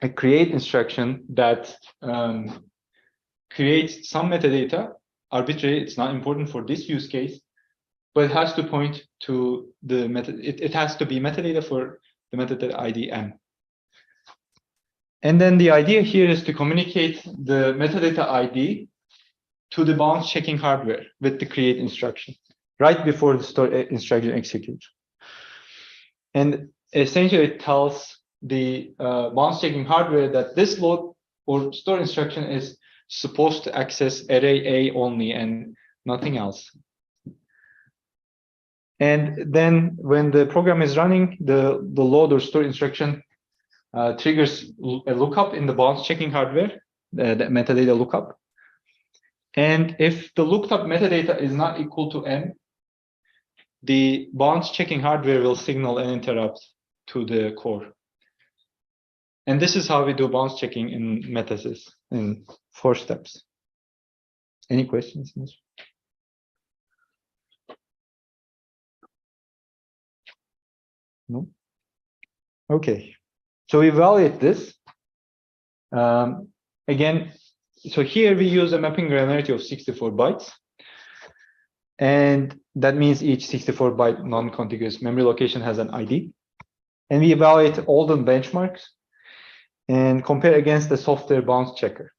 a create instruction that creates some metadata, arbitrary. It's not important for this use case, but it has to point to the it has to be metadata for the metadata ID M. And then the idea here is to communicate the metadata ID to the bounds checking hardware with the create instruction right before the store instruction executes. And essentially it tells the bounds checking hardware that this load or store instruction is supposed to access array A only and nothing else. And then when the program is running, the load or store instruction triggers a lookup in the bounds checking hardware, the metadata lookup. And if the looked up metadata is not equal to M, the bounds checking hardware will signal an interrupt to the core. And this is how we do bounds checking in MetaSys in 4 steps. Any questions? No? Okay. So we evaluate this. again, so here we use a mapping granularity of 64 bytes. And that means each 64-byte non-contiguous memory location has an ID. And we evaluate Olgun benchmarks and compare against the software bounce checker.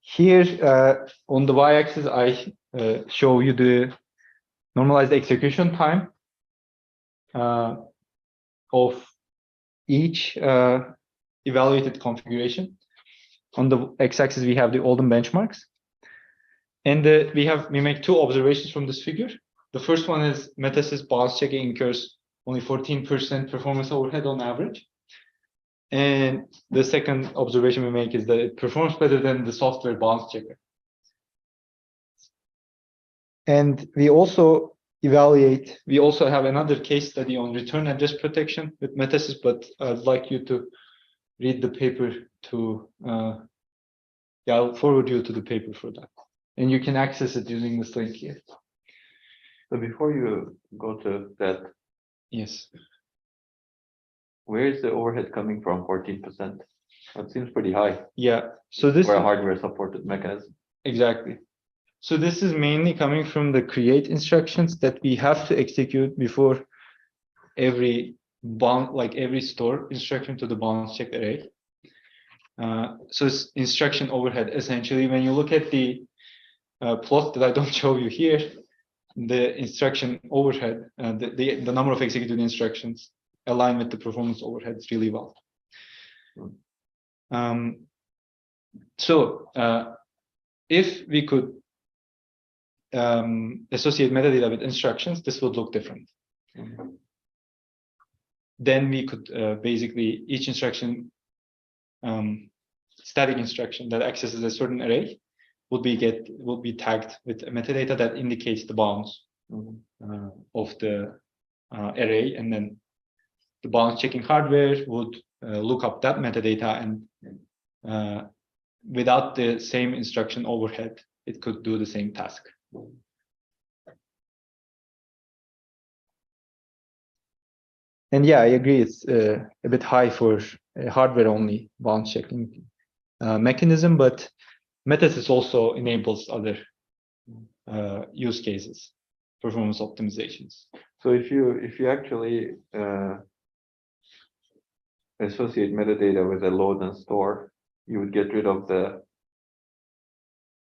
Here on the y-axis, I show you the normalized execution time of each evaluated configuration. On the x-axis, we have the Olgun benchmarks. And we make two observations from this figure. The first one is MetaSys bounce checking incurs only 14% performance overhead on average. And the second observation we make is that it performs better than the software bounce checker. And we also have another case study on return address protection with MetaSys, but I'd like you to read the paper to, I'll forward you to the paper for that. And you can access it using this link here. So before you go to that, Yes. where is the overhead coming from? 14%. That seems pretty high Yeah. So this for a hardware supported mechanism. exactly. So this is mainly coming from the create instructions that we have to execute before every bound, like every store instruction to the bounce check array. So it's instruction overhead. Essentially, when you look at the plot that I don't show you here, the instruction overhead, the number of executed instructions align with the performance overheads really well. So if we could associate metadata with instructions, this would look different. Then we could basically each instruction, static instruction that accesses a certain array will be tagged with a metadata that indicates the bounds of the array, and then the bounds checking hardware would look up that metadata, and without the same instruction overhead, it could do the same task. And yeah, I agree. It's a bit high for a hardware-only bounds checking mechanism, but MetaSys also enables other use cases, performance optimizations. So if you actually associate metadata with a load and store, you would get rid of the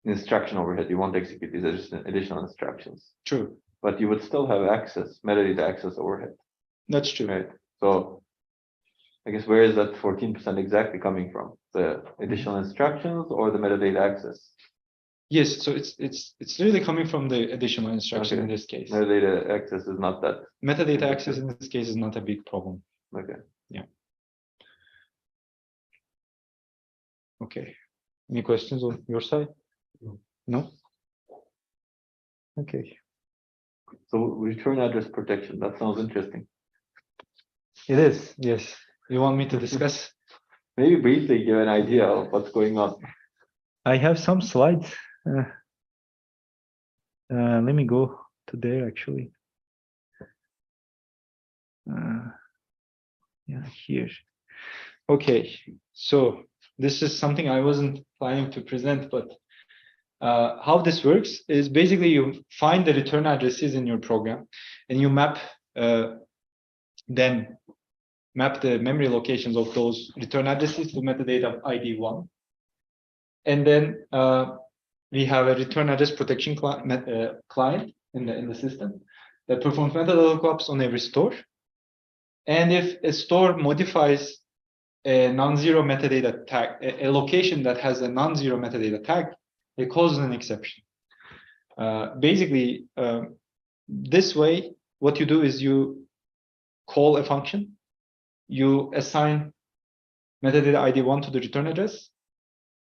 instruction overhead. You won't execute these additional instructions. True. But you would still have access, metadata access overhead. That's true. Right. So I guess where is that 14% exactly coming from? The additional instructions or the metadata access? Yes, so it's really coming from the additional instruction in this case. Metadata access is not that. Metadata access in this case is not a big problem. Okay. Yeah. Okay. Any questions on your side? No? Okay. So return address protection, that sounds interesting. It is, yes. You want me to discuss? Maybe briefly give an idea of what's going on. I have some slides. Let me go to there actually. Yeah, here. Okay, so this is something I wasn't planning to present, but how this works is basically you find the return addresses in your program and you map the memory locations of those return addresses to metadata ID 1. And then we have a return address protection client in the system that performs metadata lookups on every store. And if a store modifies a non-zero metadata tag, a location that has a non-zero metadata tag, it causes an exception. Basically, this way, what you do is you call a function, you assign metadata ID 1 to the return address.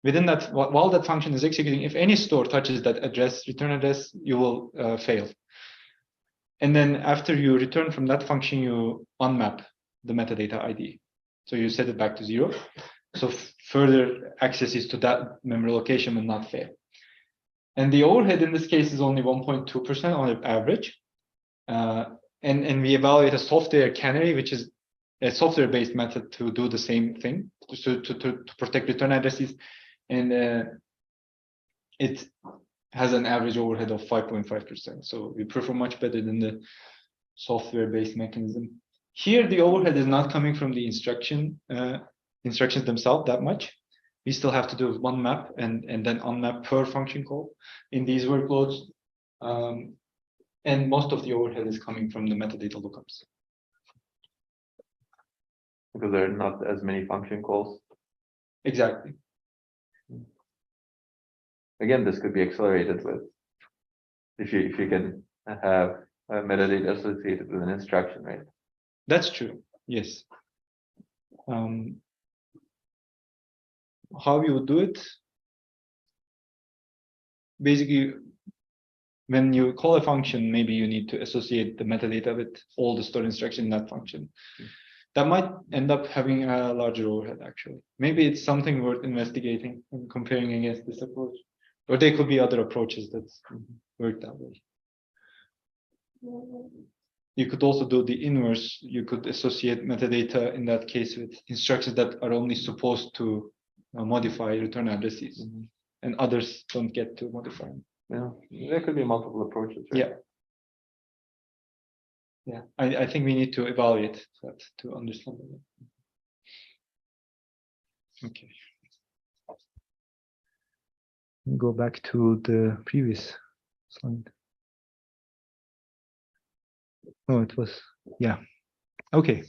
Within that, while that function is executing, if any store touches that return address, you will fail. And then after you return from that function, you unmap the metadata ID. So you set it back to 0. So further accesses to that memory location will not fail. And the overhead in this case is only 1.2% on average. And we evaluate a software canary, which is a software-based method to do the same thing, to protect return addresses, and it has an average overhead of 5.5%. So we perform much better than the software-based mechanism. Here, the overhead is not coming from the instructions themselves that much. We still have to do one map and then unmap per function call in these workloads. And most of the overhead is coming from the metadata lookups. Because there are not as many function calls. Exactly. Again, this could be accelerated with if you can have metadata associated with an instruction, right? That's true. Yes. How you would do it? Basically, when you call a function, maybe you need to associate the metadata with all the stored instructions in that function. That might end up having a larger overhead, actually. Maybe it's something worth investigating and comparing against this approach. Or there could be other approaches that work that way. You could also do the inverse. You could associate metadata in that case with instructions that are only supposed to modify return addresses, and others don't get to modify them. Yeah, there could be multiple approaches, right? Yeah, I think we need to evaluate that to understand it. Okay. Go back to the previous slide. Oh, it was, yeah. Okay.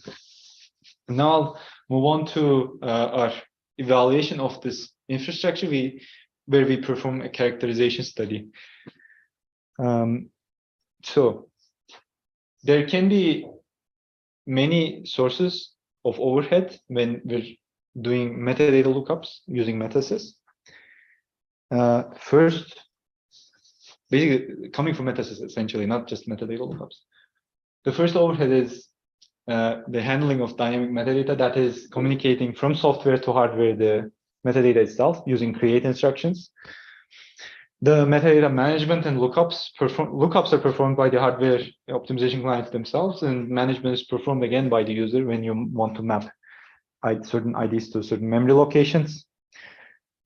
Now I'll move on to our evaluation of this infrastructure where we perform a characterization study. So there can be many sources of overhead when we're doing metadata lookups using MetaSys. First, basically coming from MetaSys essentially, not just metadata lookups. The first overhead is the handling of dynamic metadata, that is communicating from software to hardware the metadata itself using create instructions. The metadata management and lookups are performed by the hardware optimization clients themselves, and management is performed again by the user when you want to map certain IDs to certain memory locations.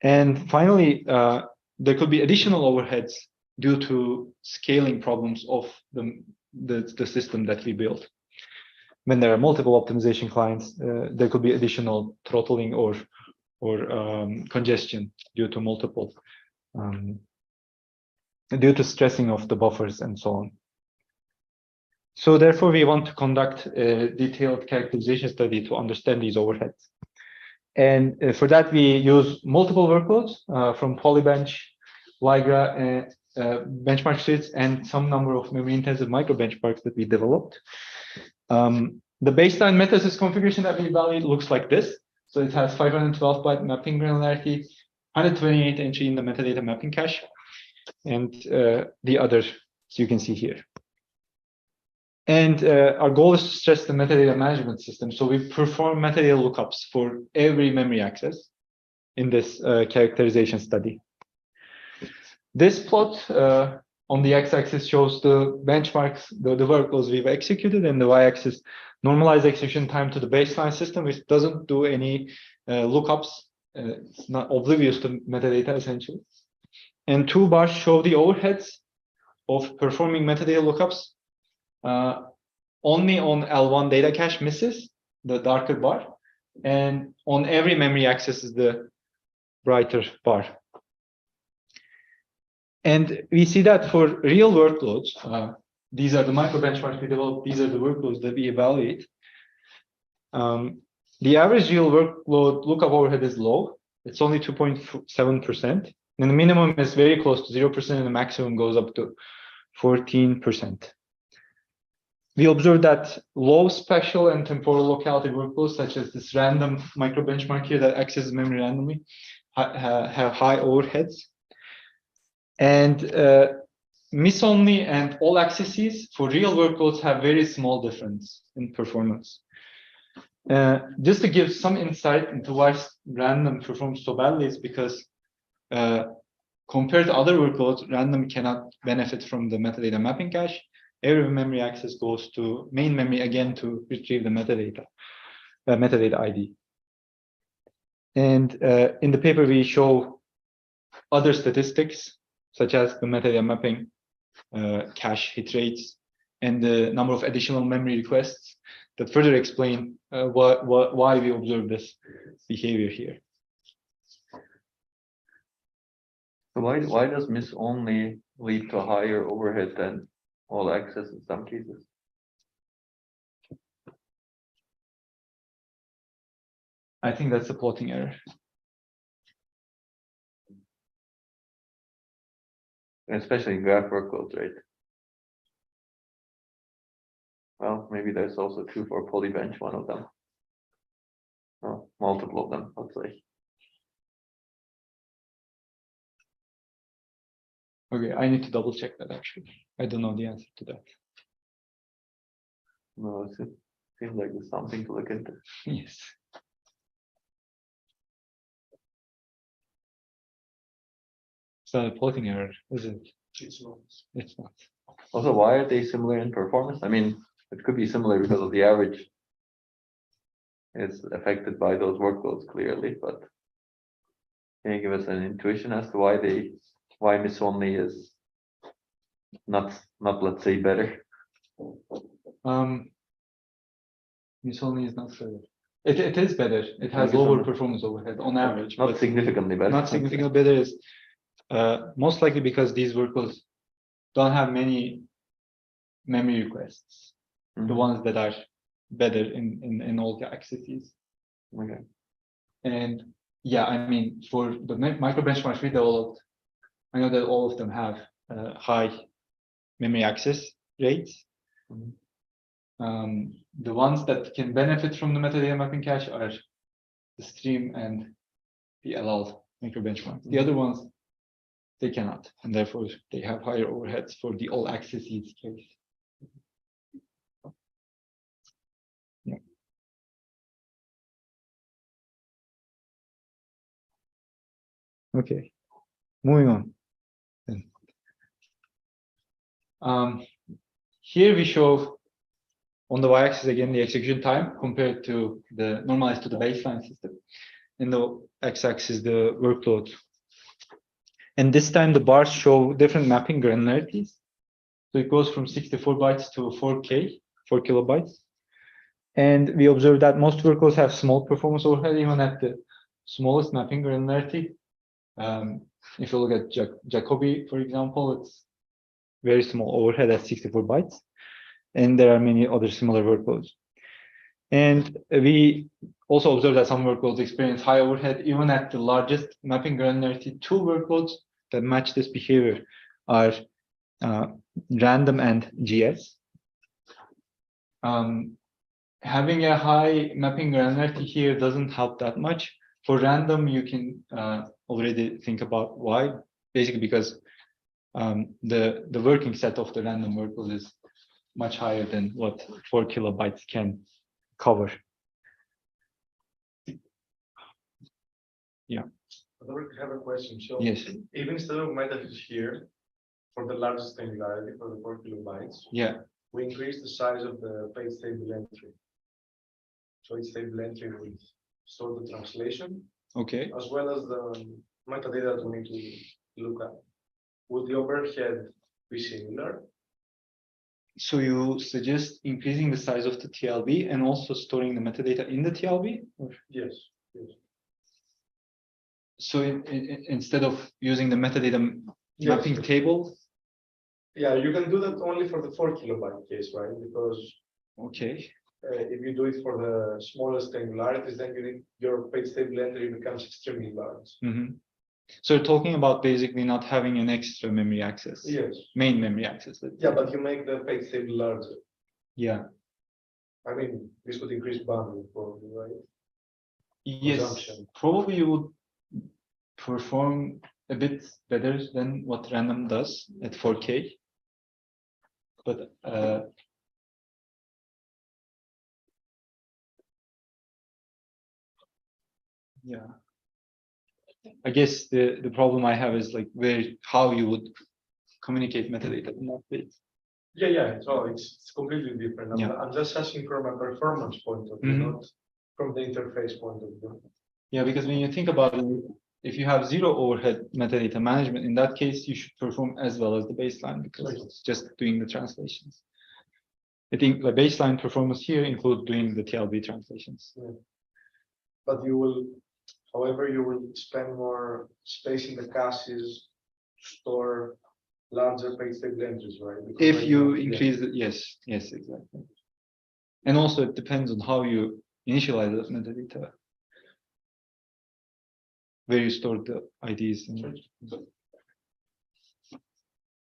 And finally, there could be additional overheads due to scaling problems of the system that we built. When there are multiple optimization clients, there could be additional throttling or congestion due to multiple, due to stressing of the buffers and so on. So therefore, we want to conduct a detailed characterization study to understand these overheads. And for that, we use multiple workloads from Polybench, Lygra, benchmark suites, and some number of memory-intensive micro benchmarks that we developed. The baseline MetaSys configuration that we evaluate looks like this. So it has 512 byte mapping granularity, 128 entry in the metadata mapping cache, and the others you can see here. And our goal is to stress the metadata management system. So we perform metadata lookups for every memory access in this characterization study. This plot on the x-axis shows the benchmarks, the workloads we've executed, and the y-axis normalized execution time to the baseline system, which doesn't do any lookups. It's not oblivious to metadata, essentially. And two bars show the overheads of performing metadata lookups. Only on L1 data cache misses, the darker bar, and on every memory access is the brighter bar. And we see that for real workloads, these are the micro benchmarks we developed, these are the workloads that we evaluate. The average real workload lookup overhead is low. It's only 2.7%. And the minimum is very close to 0%, and the maximum goes up to 14%. We observed that low spatial and temporal locality workloads, such as this random micro benchmark here that accesses memory randomly, have high overheads. And miss-only and all accesses for real workloads have very small difference in performance. Just to give some insight into why random performs so badly is because compared to other workloads, random cannot benefit from the metadata mapping cache. Every memory access goes to main memory again to retrieve the metadata. metadata ID. And in the paper, we show other statistics, such as the metadata mapping, cache hit rates, and the number of additional memory requests that further explain why we observe this behavior here. So why does miss only lead to higher overhead than all access in some cases? I think that's a plotting error. Especially in graph workloads, right? Well, maybe that's also true for polybench, one of them. Well, multiple of them, let's say. Okay, I need to double check that actually. I don't know the answer to that. No, it seems like there's something to look into. Yes. It's not a plotting error, is it? It's not. It's not. Also, why are they similar in performance? I mean, it could be similar because of the average is affected by those workloads clearly, but can you give us an intuition as to why miss only is not let's say better? This only is not better. It is better. It has Maybe lower some- performance overhead on average. Not but significantly better. Not significantly better is most likely because these workloads don't have many memory requests. The Mhm. ones that are better in all the accesses. Okay. And yeah, I mean, for the micro benchmarks we developed, I know that all of them have high memory access rates. Mhm. The ones that can benefit from the metadata mapping cache are the stream and the LL micro benchmarks. The other ones, they cannot, and therefore they have higher overheads for the all accesses case. Yeah. Okay, moving on. Here we show on the y-axis again the execution time compared to the normalized to the baseline system. In the x-axis the workload. And this time the bars show different mapping granularities. So it goes from 64 bytes to 4 kilobytes. And we observe that most workloads have small performance overhead even at the smallest mapping granularity. If you look at Jacobi, for example, it's very small overhead at 64 bytes. And there are many other similar workloads. And we also observe that some workloads experience high overhead even at the largest mapping granularity. Two workloads that match this behavior are random and GS. Having a high mapping granularity here doesn't help that much. For random, you can already think about why. Basically because the working set of the random workload is much higher than what 4 kilobytes can cover. Yeah. I have a question. So Yes. even instead of MetaSys here, for the largest granularity for the 4 kilobytes, Yeah. we increase the size of the page table entry. So each table entry will store the translation Okay. as well as the metadata that we need to look at. Would the overhead be similar? So you suggest increasing the size of the TLB and also storing the metadata in the TLB? Or? Yes. Yes. So instead of using the metadata mapping Yes. table? Yeah, you can do that only for the 4 kilobyte case, right? Because Okay. if you do it for the smallest granularities, then you need your page table entry becomes extremely large. Mm-hmm. So you're talking about basically not having an extra memory access. Yes. Main memory access. Yeah, but you make the page table larger. Yeah. I mean, this would increase bandwidth probably, right? Yes. Consumption. Probably you would perform a bit better than what random does at 4K. But yeah. I guess the problem I have is like how you would communicate metadata in that bit. Yeah, so it's completely different. Yeah. I'm just asking from a performance point of view, Mhm. not from the interface point of view. Yeah, because when you think about it, if you have zero overhead metadata management, in that case, you should perform as well as the baseline because it's just doing the translations. I think the baseline performance here includes doing the TLB translations. But you will, however, you will spend more space in the caches to store larger page table entries, right? Because If right you now- increase it, yes, exactly. And also it depends on how you initialize that metadata, where you store the IDs.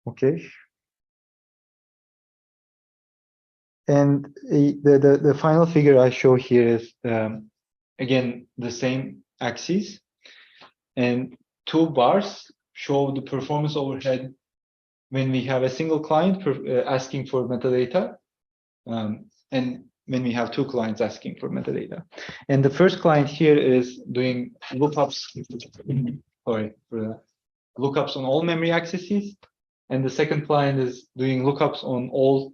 Okay. And the final figure I show here is again the same axis, and two bars show the performance overhead when we have a single client asking for metadata, and when we have two clients asking for metadata. And the first client here is doing lookups, lookups on all memory accesses, and the second client is doing lookups on all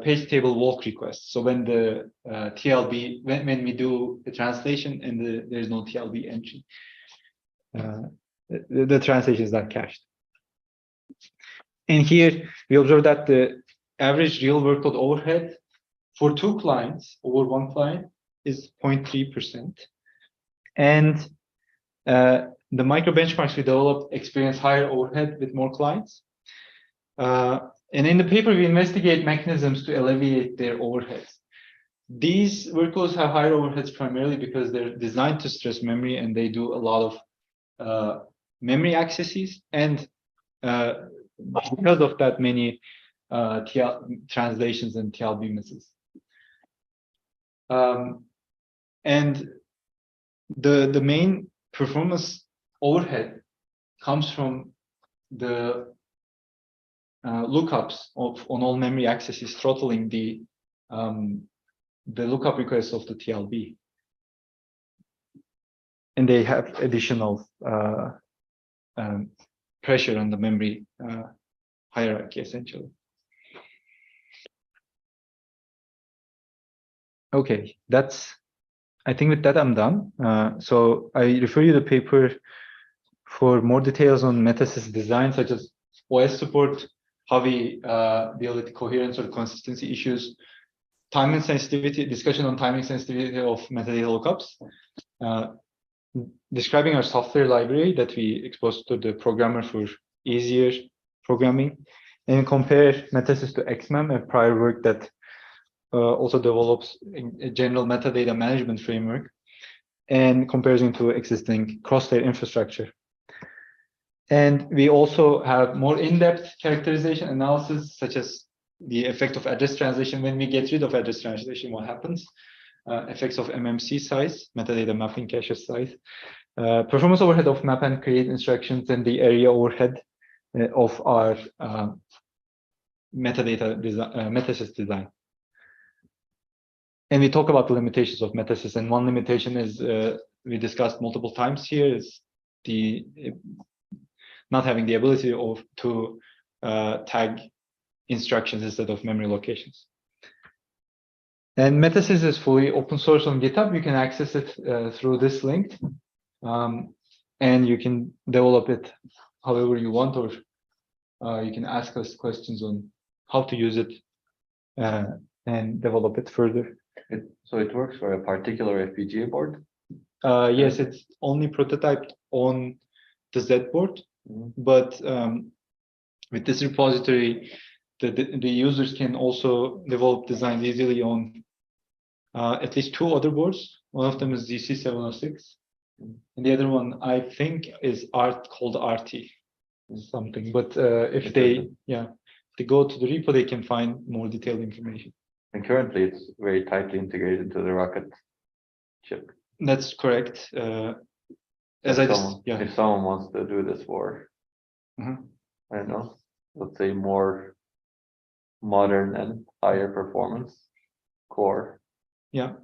page table walk requests. So when the TLB, when we do the translation and there's no TLB entry, the translation is not cached. And here we observe that the average real workload overhead for two clients over one client is 0.3%. And the micro benchmarks we developed experience higher overhead with more clients. And in the paper, we investigate mechanisms to alleviate their overheads. These workloads have higher overheads primarily because they're designed to stress memory and they do a lot of memory accesses. And because of that, many translations and TLB misses. And the main performance overhead comes from the lookups on all memory accesses, throttling the lookup requests of the TLB, and they have additional pressure on the memory hierarchy, essentially. Okay, I think with that I'm done. So I refer you to the paper for more details on MetaSys design, such as OS support, how we deal with coherence or consistency issues, timing sensitivity, discussion on timing sensitivity of metadata lookups, describing our software library that we exposed to the programmer for easier programming, and compare MetaSys to XMEM, a prior work that also develops a general metadata management framework, and comparison to existing cross-layer infrastructure. And we also have more in-depth characterization analysis, such as the effect of address translation. When we get rid of address translation, what happens? Effects of MMC size, metadata mapping cache size, performance overhead of map and create instructions, and the area overhead of our metadata design, MetaSys design. And we talk about the limitations of MetaSys, and one limitation is we discussed multiple times here is the not having the ability to tag instructions instead of memory locations. And MetaSys is fully open source on GitHub. You can access it through this link, and you can develop it however you want, or you can ask us questions on how to use it and develop it further. So it works for a particular FPGA board? Yes, it's only prototyped on the Z board, but with this repository, the users can also develop designs easily on at least two other boards. One of them is ZC706, and the other one I think is called RT something. But if they go to the repo, they can find more detailed information. And currently, it's very tightly integrated into the Rocket chip. That's correct. If someone wants to do this for, I don't know, let's say more modern and higher performance core. Yeah,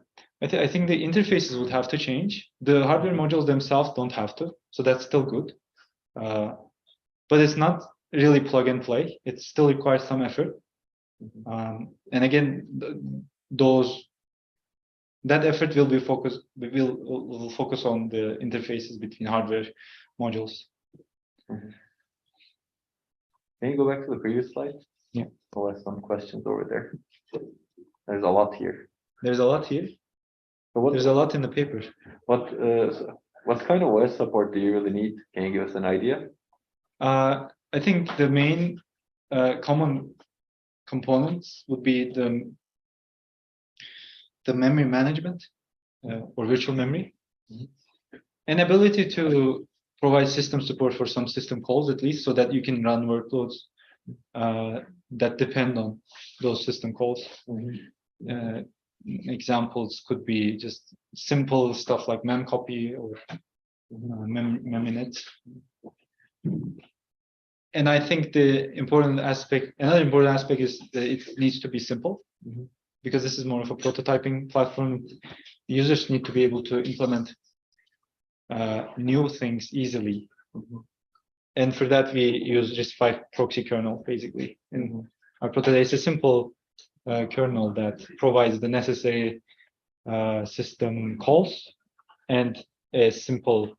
I think the interfaces would have to change. The hardware modules themselves don't have to, so that's still good. But it's not really plug and play. It still requires some effort. And again, those that effort will be focused. Will focus on the interfaces between hardware modules. Can you go back to the previous slide? Yeah. We'll have some questions over there. There's a lot here. There's a lot here. So There's a lot in the paper. what kind of OS support do you really need? Can you give us an idea? I think the main common components would be the memory management or virtual memory, and ability to provide system support for some system calls at least, so that you can run workloads that depend on those system calls. Examples could be just simple stuff like memcopy or memnet. And I think another important aspect is that it needs to be simple, because this is more of a prototyping platform. The users need to be able to implement new things easily. And for that, we use just 5 proxy kernel, basically. And our prototype is a simple kernel that provides the necessary system calls and a simple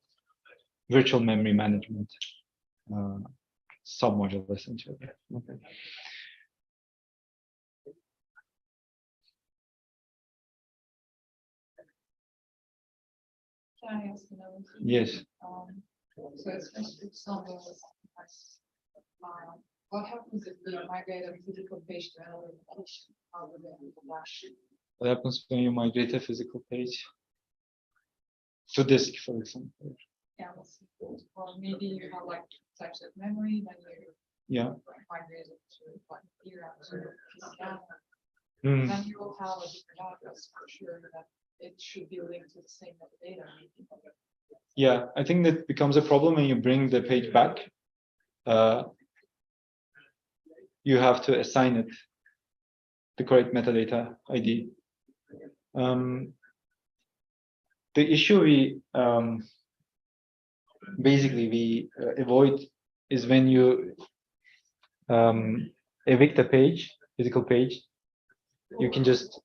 virtual memory management submodule, essentially. Okay. Can I ask another thing? Yes. So it's not those. What happens if we migrate a physical page to another location? How would that be flashed? What happens when you migrate a physical page to disk, for example? Yeah, let's see. Or maybe you have like types of memory, then you Yeah. migrate it to like DRAM or PCI. Mm. Then you will have a different address for sure that it should be linked to the same metadata. Yeah, I think that becomes a problem when you bring the page back. You have to assign it the correct metadata ID. The issue we basically avoid is when you evict a page, physical page, you can just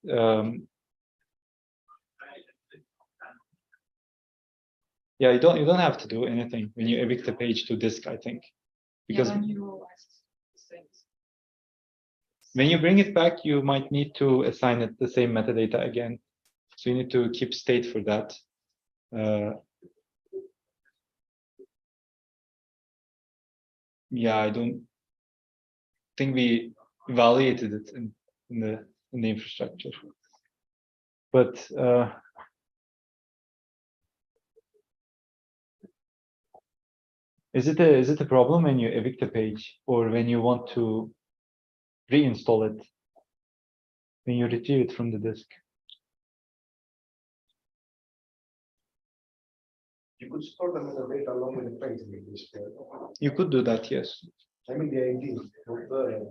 yeah, you don't have to do anything when you evict a page to disk, I think, because then you will access the things. when you bring it back, you might need to assign it the same metadata again. So you need to keep state for that. Yeah, I don't think we evaluated it in the infrastructure, but is it a problem when you evict a page or when you want to reinstall it, when you retrieve it from the disk? You could store the metadata along with the page like this. You could do that, yes. I mean the ID of the,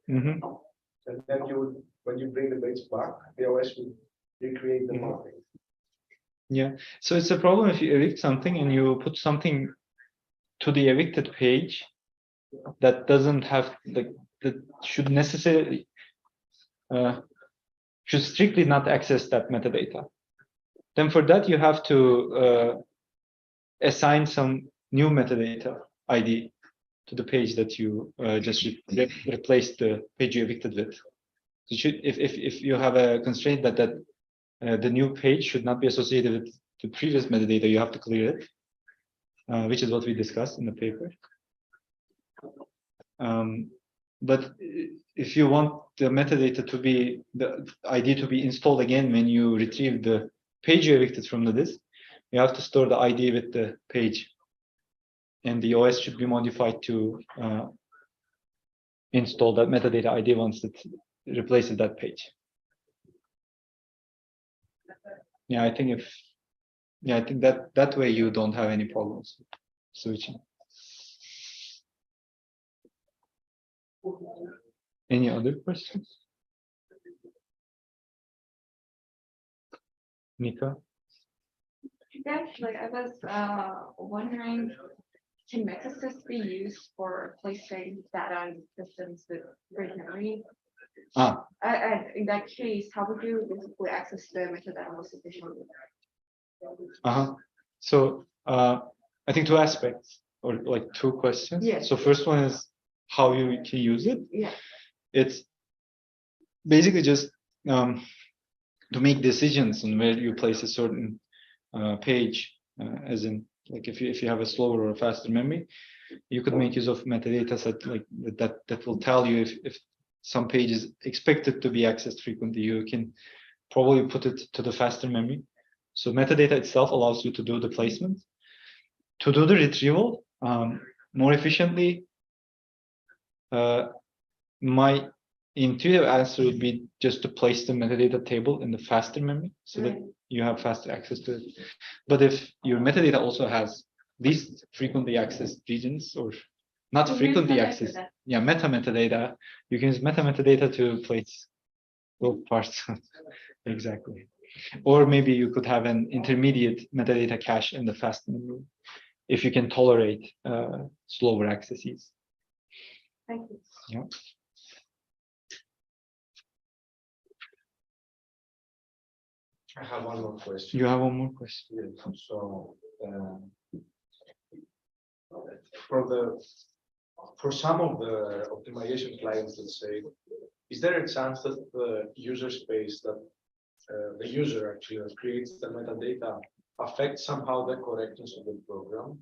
and then you would, when you bring the page back, the OS will recreate the mapping. Yeah, so it's a problem if you evict something and you put something to the evicted page that doesn't have that should necessarily should strictly not access that metadata. Then for that you have to assign some new metadata ID to the page that you just replaced the page you evicted with. So if you have a constraint that the new page should not be associated with the previous metadata, you have to clear it, which is what we discussed in the paper. But if you want the metadata to be, the ID to be installed again when you retrieve the page you evicted from the disk, you have to store the ID with the page. And the OS should be modified to install that metadata ID once it replaces that page. Yeah, I think that way you don't have any problems switching. Any other questions? Nika? Yeah, like I was wondering, can MetaSys be used for placing data on systems with great memory? In that case, how would you basically access the metadata most efficiently? So I think two aspects or like two questions. Yes. So first one is how you can use it. Yeah. It's basically just to make decisions on where you place a certain page, as in like if you have a slower or a faster memory, you could make use of metadata set like that will tell you if some page is expected to be accessed frequently. You can probably put it to the faster memory. So metadata itself allows you to do the placement. To do the retrieval more efficiently, my intuitive answer would be just to place the metadata table in the faster memory so that you have faster access to it. But if your metadata also has these frequently accessed regions or not frequently accessed, metadata, you can use metadata to place both parts. Exactly. Or maybe you could have an intermediate metadata cache in the fast memory if you can tolerate slower accesses. Thank you. Yeah. I have one more question. You have one more question? Yeah, so for some of the optimization clients, let's say, is there a chance that the user space that the user actually creates the metadata affects somehow the correctness of the program?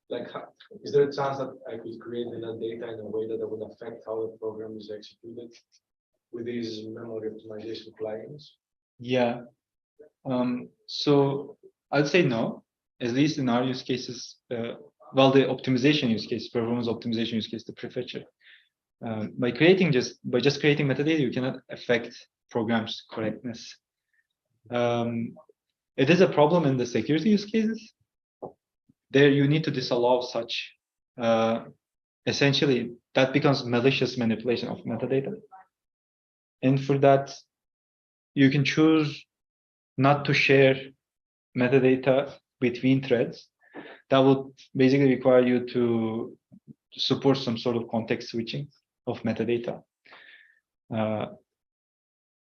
Like, is there a chance that I could create the data in a way that would affect how the program is executed with these memory optimization clients? Yeah. So I'd say no, at least in our use cases. Well, the optimization use case, performance optimization use case, the prefetcher. By just creating metadata, you cannot affect program's correctness. It is a problem in the security use cases. There you need to disallow such. Essentially, that becomes malicious manipulation of metadata. And for that, you can choose not to share metadata between threads. That would basically require you to support some sort of context switching of metadata,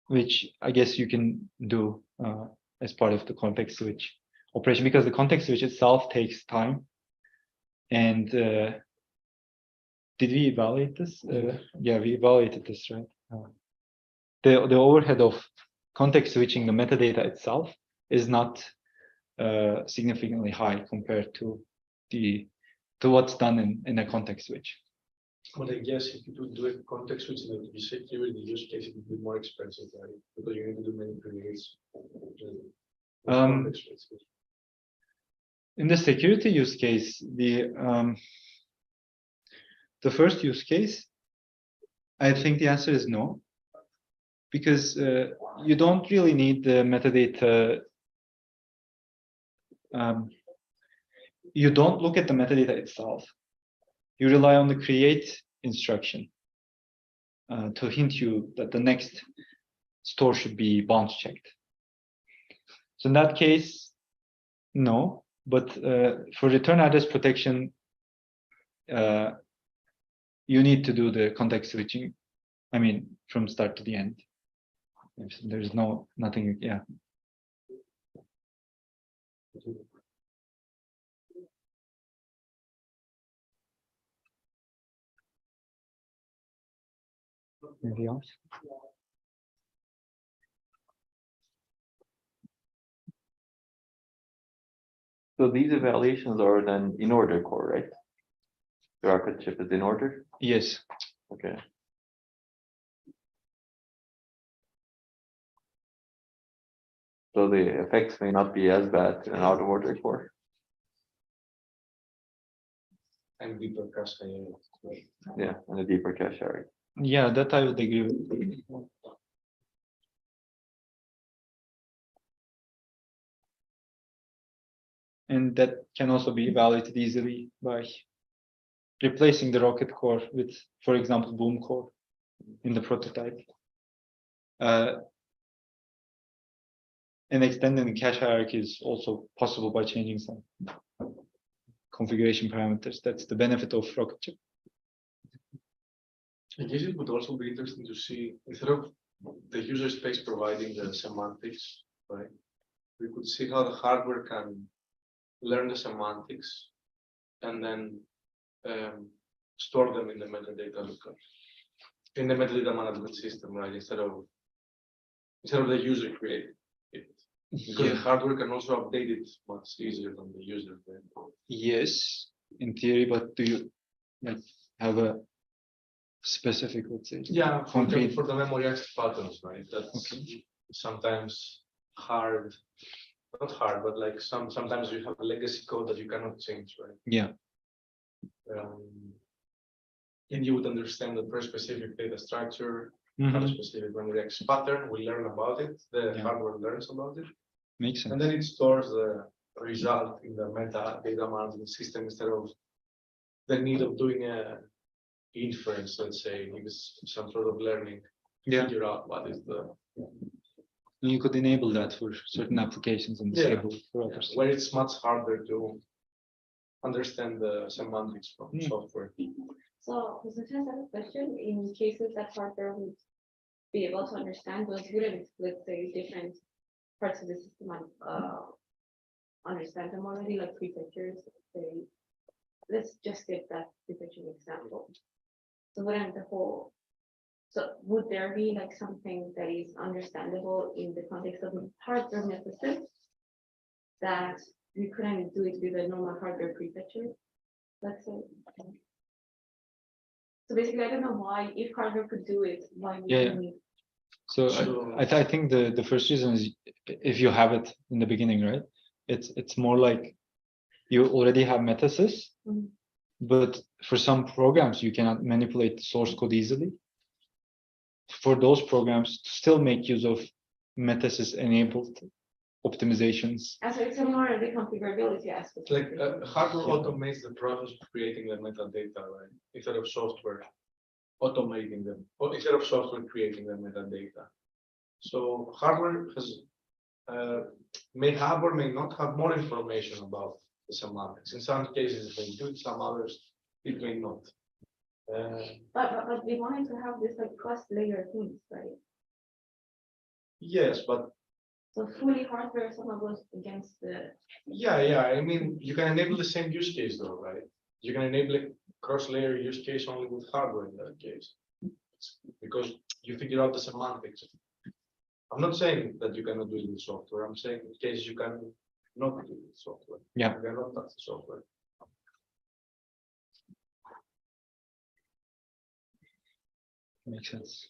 which I guess you can do as part of the context switch operation, because the context switch itself takes time. And did we evaluate this? Yeah, we evaluated this, right? The overhead of context switching the metadata itself is not significantly high compared to what's done in a context switch. But I guess if you would do a context switch in the security use case, it would be more expensive, right? Because you need to do many creates. In the security use case, the first use case, I think the answer is no, because you don't really need the metadata. You don't look at the metadata itself. You rely on the create instruction to hint you that the next store should be bounce checked. So in that case, no. But for return address protection, you need to do the context switching. I mean, from start to the end. There's nothing. Yeah. Anything else? So these evaluations are then in order core, right? The rocket ship is in order? Yes. Okay. So the effects may not be as bad in an out of order core. And deeper cache. Yeah, and a deeper cache area. Yeah, that I would agree with. And that can also be evaluated easily by replacing the rocket core with, for example, boom core in the prototype. And extending the cache hierarchy is also possible by changing some configuration parameters. That's the benefit of rocket chip. I guess it would also be interesting to see, instead of the user space providing the semantics, right? We could see how the hardware can learn the semantics and then store them in the metadata lookup, in the metadata management system, right? Instead of the user creating it. Because the hardware can also update it much easier than the user. Right? Yes, in theory, but do you like have a specific, let's say? Yeah, concrete for the memory access patterns, right? That's sometimes hard, not hard, but like sometimes you have a legacy code that you cannot change, right? Yeah. And you would understand the very specific data structure, Mhm. have a specific memory access pattern. We learn about it. The Yeah. hardware learns about it, Makes sense. and then it stores the result in the metadata management system instead of the need of doing a inference. Let's say it's some sort of learning. Yeah. Figure out what is the You could enable that for certain applications and Yeah. disable it for others. where it's much harder to understand the semantics from Yeah. software. So, just have a question. In cases that hardware would be able to understand, those wouldn't, let's say, different parts of the system understand them already, like prefetchers. Say, let's just get that prefetching example. So, wouldn't the whole, so would there be like something that is understandable in the context of hardware MetaSys that we couldn't do it with a normal hardware prefetcher? Let's say. So basically, I don't know why, if hardware could do it, why would Yeah. we need? So So- I think the first reason is if you have it in the beginning, right? It's more like you already have MetaSys, Mhm. but for some programs you cannot manipulate the source code easily. For those programs to still make use of MetaSys enabled optimizations. And so it's a more the configurability aspect. Like hardware automates the process of creating the metadata, right? Instead of software automating them, or instead of software creating the metadata. So hardware has may have or may not have more information about the semantics. In some cases, it may do, in some others, it may not. But we wanted to have this like cross-layer things, right? Yes, but So fully hardware somehow goes against the. yeah. I mean, you can enable the same use case though, right? You can enable a cross-layer use case only with hardware in that case. Because you figure out the semantics. I'm not saying that you cannot do it with software. I'm saying in cases you can not do it with software. Yeah. You cannot touch the software. Makes sense.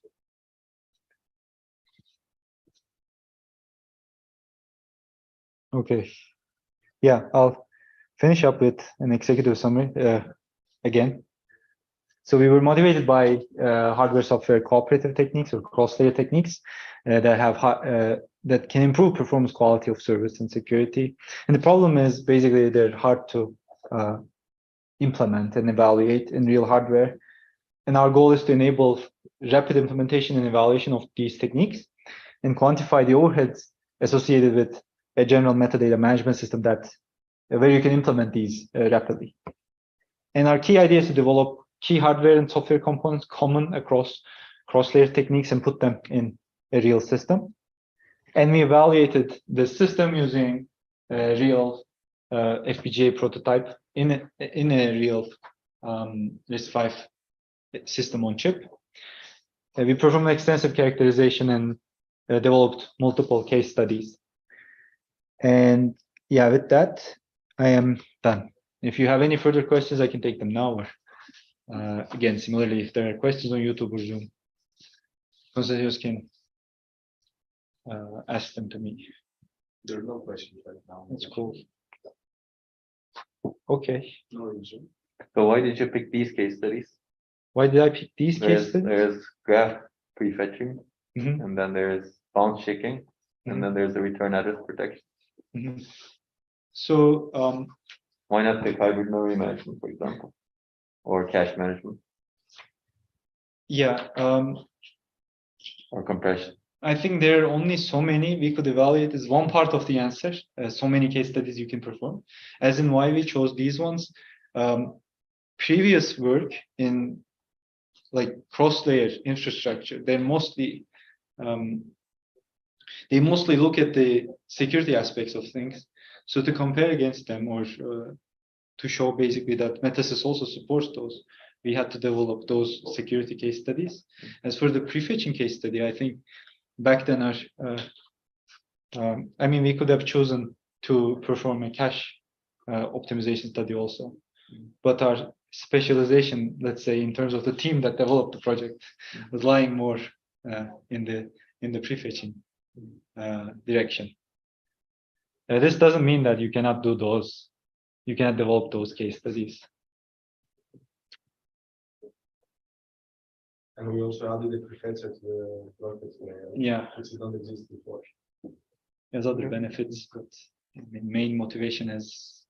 Okay. Yeah, I'll finish up with an executive summary again. So we were motivated by hardware-software cooperative techniques or cross-layer techniques that can improve performance, quality of service, and security. And the problem is basically they're hard to implement and evaluate in real hardware. And our goal is to enable rapid implementation and evaluation of these techniques and quantify the overheads associated with a general metadata management system that where you can implement these rapidly. And our key idea is to develop key hardware and software components common across cross-layer techniques and put them in a real system. And we evaluated the system using a real FPGA prototype in a real RISC-V system on chip. We performed extensive characterization and developed multiple case studies. And yeah, with that, I am done. If you have any further questions, I can take them now. Or again, similarly, if there are questions on YouTube or Zoom, consultants can ask them to me. There are no questions right now. That's cool. Okay. No reason. So why did you pick these case studies? Why did I pick these case studies? There's graph prefetching, Mhm. and then there's bounce checking, and then there's the return address protection. Mhm. So Why not pick hybrid memory management, for example, or cache management yeah, or compression? I think there are only so many we could evaluate is one part of the answer. So many case studies you can perform. As in why we chose these ones. Previous work in like cross-layer infrastructure, they mostly look at the security aspects of things. So to compare against them, or to show basically that MetaSys also supports those, we had to develop those security case studies. As for the prefetching case study, I think back then we could have chosen to perform a cache optimization study also, but our specialization, let's say, in terms of the team that developed the project, was lying more in the prefetching direction. This doesn't mean that you cannot do those, you cannot develop those case studies. And we also added the prefetcher to the project layer. Yeah, Which did not exist before. there's other benefits, but the main motivation is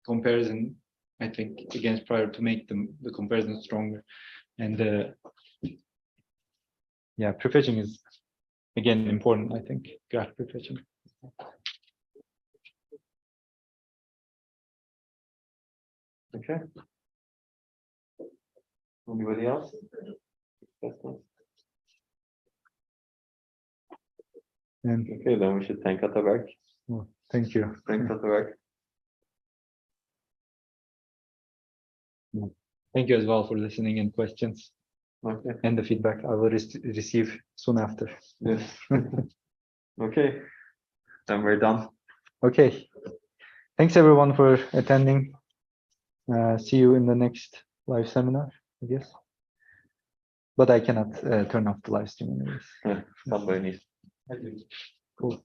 comparison, I think, against prior, to make the comparison stronger. And yeah, prefetching is again important, I think, graph prefetching. Okay. Anybody else? And Okay, then we should thank Ataberk. thank you. Thanks, Ataberk. Thank you as well for listening and questions, Okay. and the feedback I will receive soon after. Yes. Okay. Then we're done. Okay. Thanks everyone for attending. See you in the next live seminar, I guess. But I cannot turn off the live stream anyways. Somebody needs. Cool.